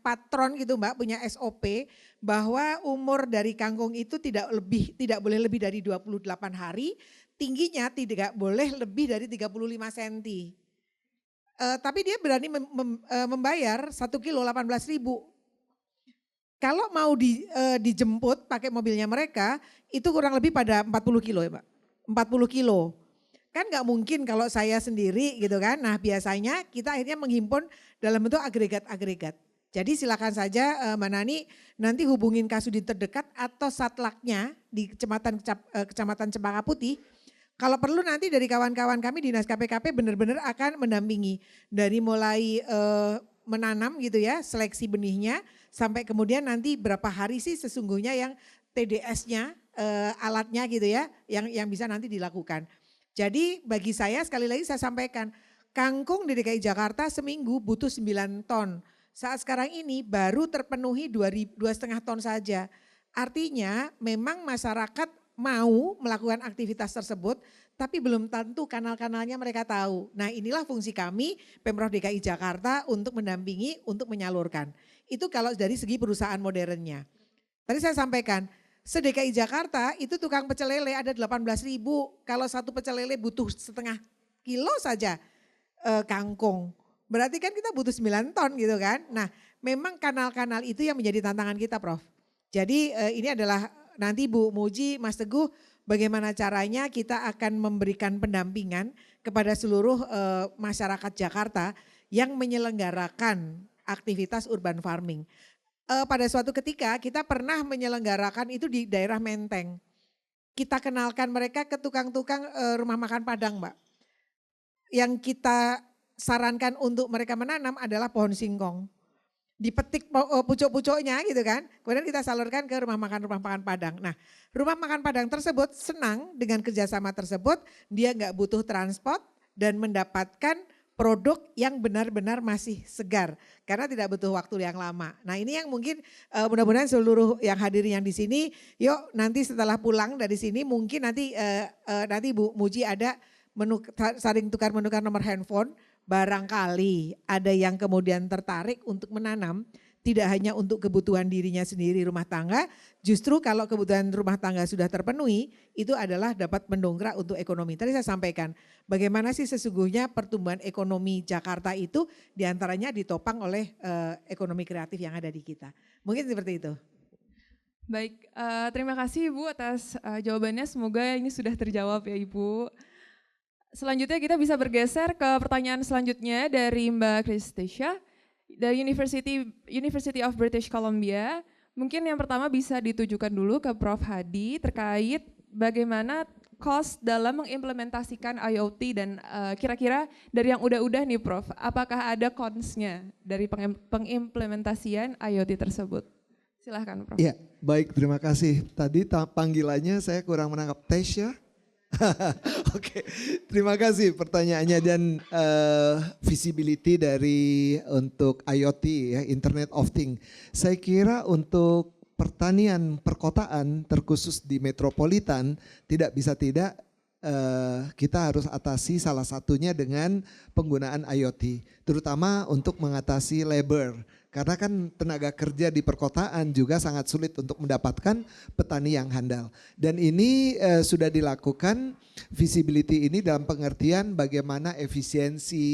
patron gitu Mbak, punya SOP bahwa umur dari kangkung itu tidak boleh lebih dari 28 hari, tingginya tidak boleh lebih dari 35 cm. Tapi dia berani membayar 1 kilo 18.000. Kalau mau dijemput pakai mobilnya mereka, itu kurang lebih pada 40 kilo ya Pak. 40 kilo. Kan nggak mungkin kalau saya sendiri gitu kan. Nah biasanya kita akhirnya menghimpun dalam bentuk agregat-agregat. Jadi silakan saja Mbak Nani nanti hubungin Kasudin terdekat atau satlaknya di Kecamatan Cempaka Putih. Kalau perlu nanti dari kawan-kawan kami Dinas KPKP benar-benar akan mendampingi dari mulai menanam gitu ya, seleksi benihnya sampai kemudian nanti berapa hari sih sesungguhnya yang TDS-nya, alatnya gitu ya, yang bisa nanti dilakukan. Jadi bagi saya sekali lagi saya sampaikan, kangkung di DKI Jakarta seminggu butuh 9 ton. Saat sekarang ini baru terpenuhi 2,5 ton saja. Artinya memang masyarakat mau melakukan aktivitas tersebut, tapi belum tentu kanal-kanalnya mereka tahu. Nah inilah fungsi kami Pemprov DKI Jakarta untuk mendampingi, untuk menyalurkan. Itu kalau dari segi perusahaan modernnya. Tadi saya sampaikan, se-DKI Jakarta itu tukang pecel lele ada 18.000, kalau satu pecel lele butuh setengah kilo saja kangkung. Berarti kan kita butuh 9 ton gitu kan. Nah memang kanal-kanal itu yang menjadi tantangan kita Prof. Jadi ini adalah nanti Bu Muji, Mas Teguh, bagaimana caranya kita akan memberikan pendampingan kepada seluruh masyarakat Jakarta yang menyelenggarakan aktivitas urban farming. Pada suatu ketika kita pernah menyelenggarakan itu di daerah Menteng. Kita kenalkan mereka ke tukang-tukang rumah makan Padang Mbak. Yang kita sarankan untuk mereka menanam adalah pohon singkong. Dipetik pucuk-pucuknya gitu kan, kemudian kita salurkan ke rumah makan Padang. Nah rumah makan Padang tersebut senang dengan kerjasama tersebut, dia nggak butuh transport dan mendapatkan produk yang benar-benar masih segar karena tidak butuh waktu yang lama. Nah ini yang mungkin mudah-mudahan seluruh yang hadir yang di sini, yuk nanti setelah pulang dari sini mungkin nanti Bu Muji ada saling tukar menukar nomor handphone. Barangkali ada yang kemudian tertarik untuk menanam, tidak hanya untuk kebutuhan dirinya sendiri rumah tangga, justru kalau kebutuhan rumah tangga sudah terpenuhi, itu adalah dapat mendongkrak untuk ekonomi. Tadi saya sampaikan, bagaimana sih sesungguhnya pertumbuhan ekonomi Jakarta itu diantaranya ditopang oleh ekonomi kreatif yang ada di kita. Mungkin seperti itu. Baik, terima kasih Ibu atas jawabannya, semoga ini sudah terjawab ya Ibu. Selanjutnya kita bisa bergeser ke pertanyaan selanjutnya dari Mbak Kristisha dari University of British Columbia. Mungkin yang pertama bisa ditujukan dulu ke Prof. Hadi terkait bagaimana cost dalam mengimplementasikan IoT dan kira-kira dari yang udah-udah nih Prof, apakah ada cons-nya dari pengimplementasian IoT tersebut? Silahkan Prof. Ya, baik terima kasih. Tadi panggilannya saya kurang menangkap, Tesya. Oke, terima kasih pertanyaannya dan visibility dari untuk IoT ya, Internet of Things. Saya kira untuk pertanian perkotaan terkhusus di metropolitan tidak bisa tidak kita harus atasi salah satunya dengan penggunaan IoT, terutama untuk mengatasi labor. Karena kan tenaga kerja di perkotaan juga sangat sulit untuk mendapatkan petani yang handal. Dan ini sudah dilakukan visibility ini dalam pengertian bagaimana efisiensi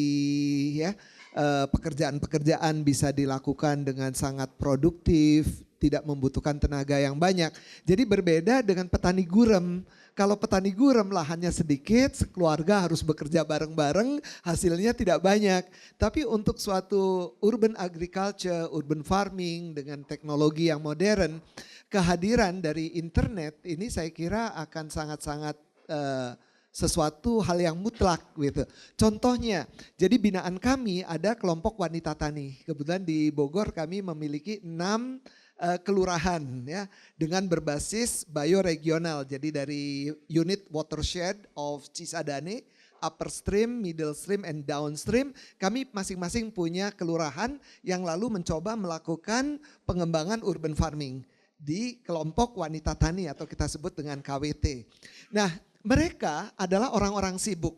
ya pekerjaan-pekerjaan bisa dilakukan dengan sangat produktif, tidak membutuhkan tenaga yang banyak. Jadi berbeda dengan petani gurem. Kalau petani gurem lahannya sedikit, sekeluarga harus bekerja bareng-bareng, hasilnya tidak banyak. Tapi untuk suatu urban agriculture, urban farming dengan teknologi yang modern, kehadiran dari internet ini saya kira akan sangat-sangat sesuatu hal yang mutlak gitu. Contohnya, jadi binaan kami ada kelompok wanita tani. Kebetulan di Bogor kami memiliki 6 kelurahan ya dengan berbasis bioregional. Jadi dari unit watershed of Cisadane upper stream, middle stream, and downstream. Kami masing-masing punya kelurahan yang lalu mencoba melakukan pengembangan urban farming di kelompok wanita tani atau kita sebut dengan KWT. Nah, mereka adalah orang-orang sibuk,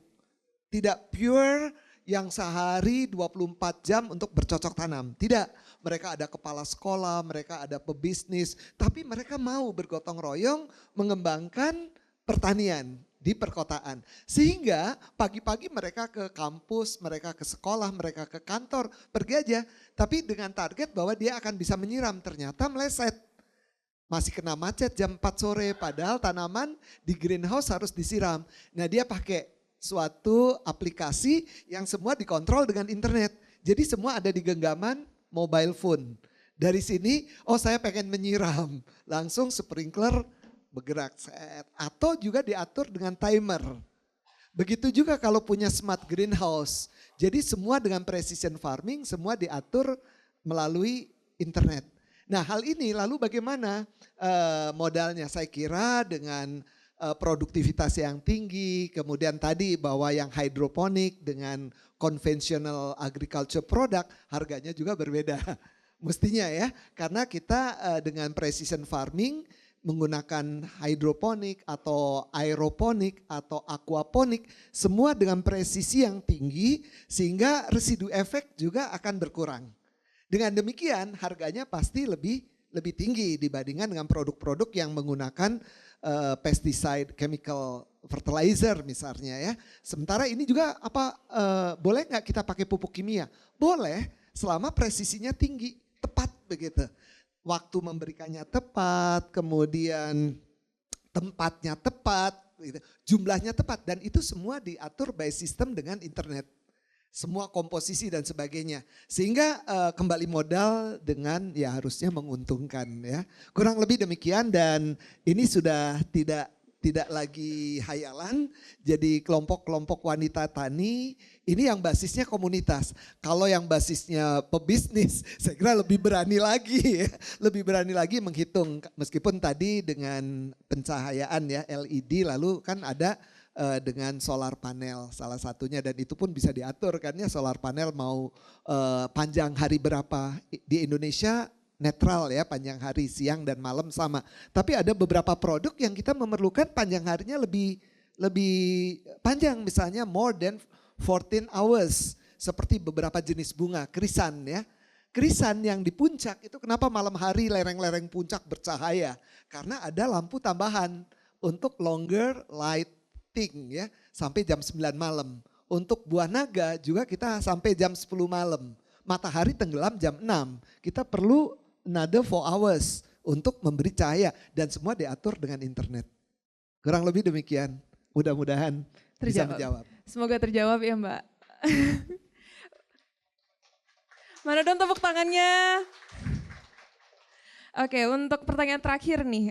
tidak pure yang sehari 24 jam untuk bercocok tanam. Tidak, mereka ada kepala sekolah, mereka ada pebisnis, tapi mereka mau bergotong royong mengembangkan pertanian di perkotaan. Sehingga pagi-pagi mereka ke kampus, mereka ke sekolah, mereka ke kantor, pergi aja. Tapi dengan target bahwa dia akan bisa menyiram, ternyata meleset. Masih kena macet jam 4 sore, padahal tanaman di greenhouse harus disiram. Nah, dia pakai suatu aplikasi yang semua dikontrol dengan internet. Jadi semua ada di genggaman mobile phone. Dari sini, oh saya pengen menyiram, langsung sprinkler bergerak. Atau juga diatur dengan timer. Begitu juga kalau punya smart greenhouse. Jadi semua dengan precision farming, semua diatur melalui internet. Nah, hal ini lalu bagaimana modalnya? Saya kira dengan produktivitas yang tinggi, kemudian tadi bahwa yang hidroponik dengan conventional agriculture product harganya juga berbeda. Mestinya ya, karena kita dengan precision farming menggunakan hidroponik atau aeroponik atau aquaponik, semua dengan presisi yang tinggi sehingga residu efek juga akan berkurang. Dengan demikian harganya pasti lebih tinggi dibandingkan dengan produk-produk yang menggunakan pesticide, chemical fertilizer misalnya ya. Sementara ini juga boleh nggak kita pakai pupuk kimia? Boleh, selama presisinya tinggi, tepat begitu. Waktu memberikannya tepat, kemudian tempatnya tepat, gitu. Jumlahnya tepat, dan itu semua diatur by system dengan internet. Semua komposisi dan sebagainya. Sehingga kembali modal dengan ya harusnya menguntungkan ya. Kurang lebih demikian, dan ini sudah tidak lagi hayalan. Jadi kelompok-kelompok wanita tani ini yang basisnya komunitas. Kalau yang basisnya pebisnis saya kira lebih berani lagi ya. Lebih berani lagi menghitung, meskipun tadi dengan pencahayaan ya LED, lalu kan ada dengan solar panel salah satunya, dan itu pun bisa diatur kan ya, solar panel mau panjang hari berapa. Di Indonesia netral ya, panjang hari, siang dan malam sama. Tapi ada beberapa produk yang kita memerlukan panjang harinya lebih panjang, misalnya more than 14 hours. Seperti beberapa jenis bunga, krisan ya. Krisan yang di puncak itu kenapa malam hari lereng-lereng puncak bercahaya? Karena ada lampu tambahan untuk longer light ya, sampai jam 9 malam. Untuk buah naga juga kita sampai jam 10 malam. Matahari tenggelam jam 6. Kita perlu another 4 hours untuk memberi cahaya, dan semua diatur dengan internet. Kurang lebih demikian. Mudah-mudahan bisa menjawab. Semoga terjawab ya Mbak. Mana dong tepuk tangannya? Oke, untuk pertanyaan terakhir nih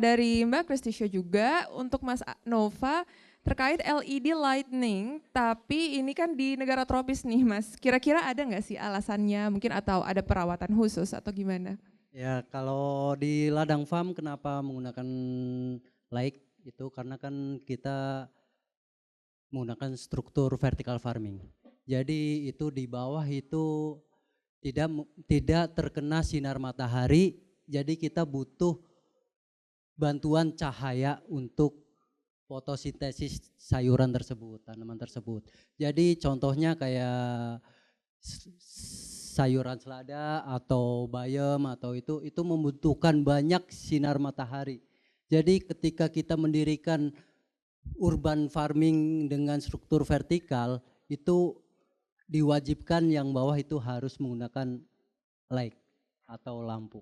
dari Mbak Kristisya juga untuk Mas Nova terkait LED lightning, tapi ini kan di negara tropis nih Mas. Kira-kira ada nggak sih alasannya mungkin, atau ada perawatan khusus atau gimana? Ya, kalau di ladang farm kenapa menggunakan light itu karena kan kita menggunakan struktur vertical farming. Jadi itu di bawah itu tidak terkena sinar matahari. Jadi kita butuh bantuan cahaya untuk fotosintesis sayuran tersebut, tanaman tersebut. Jadi contohnya kayak sayuran selada atau bayam atau itu membutuhkan banyak sinar matahari. Jadi ketika kita mendirikan urban farming dengan struktur vertikal, itu diwajibkan yang bawah itu harus menggunakan light atau lampu.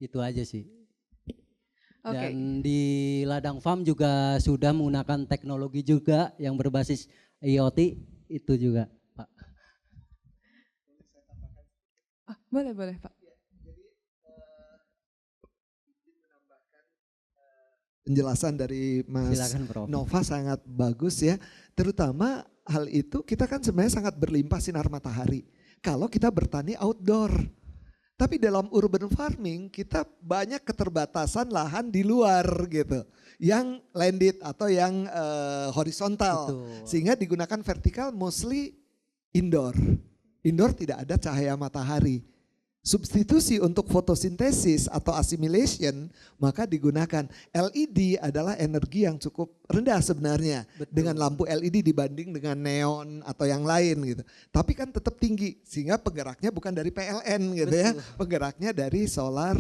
Itu aja sih. Okay. Dan di ladang farm juga sudah menggunakan teknologi juga yang berbasis IoT itu juga, Pak. Boleh Pak. Penjelasan dari Mas Nova sangat bagus ya. Terutama hal itu kita kan sebenarnya sangat berlimpah sinar matahari. Kalau kita bertani outdoor. Tapi dalam urban farming kita banyak keterbatasan lahan di luar gitu. Yang landed atau yang horizontal. Betul. Sehingga digunakan vertikal mostly indoor. Indoor tidak ada cahaya matahari. Substitusi untuk fotosintesis atau assimilation maka digunakan LED adalah energi yang cukup rendah sebenarnya. Betul. Dengan lampu LED dibanding dengan neon atau yang lain gitu. Tapi kan tetap tinggi sehingga penggeraknya bukan dari PLN gitu ya. Penggeraknya dari solar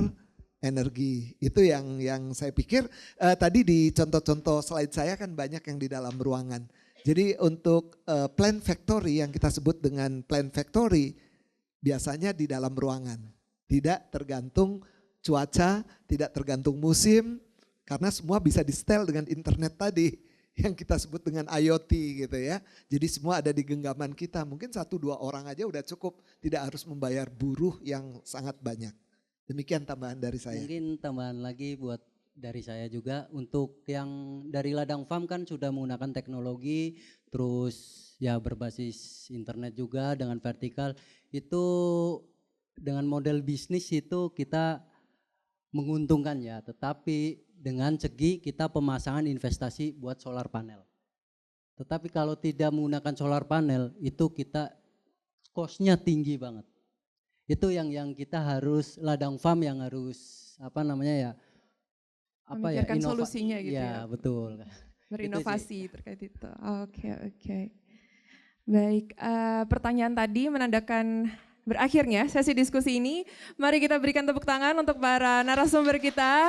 energi. Itu yang saya pikir tadi di contoh-contoh slide saya kan banyak yang di dalam ruangan. Jadi untuk plant factory yang kita sebut dengan plant factory biasanya di dalam ruangan. Tidak tergantung cuaca, tidak tergantung musim, karena semua bisa di-setel dengan internet tadi yang kita sebut dengan IoT gitu ya. Jadi semua ada di genggaman kita, mungkin 1-2 orang aja udah cukup, tidak harus membayar buruh yang sangat banyak. Demikian tambahan dari saya. Mungkin tambahan lagi buat dari saya juga, untuk yang dari ladang farm kan sudah menggunakan teknologi, terus ya berbasis internet juga dengan vertikal. Itu dengan model bisnis itu kita menguntungkan ya, tetapi dengan segi kita pemasangan investasi buat solar panel. Tetapi kalau tidak menggunakan solar panel itu kita cost-nya tinggi banget. Itu yang kita harus, ladang farm yang harus Memikirkan solusinya gitu ya. Betul. Berinovasi terkait itu. Oke. Baik, pertanyaan tadi menandakan berakhirnya sesi diskusi ini. Mari kita berikan tepuk tangan untuk para narasumber kita.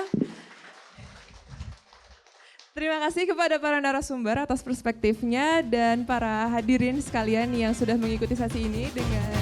Terima kasih kepada para narasumber atas perspektifnya dan para hadirin sekalian yang sudah mengikuti sesi ini dengan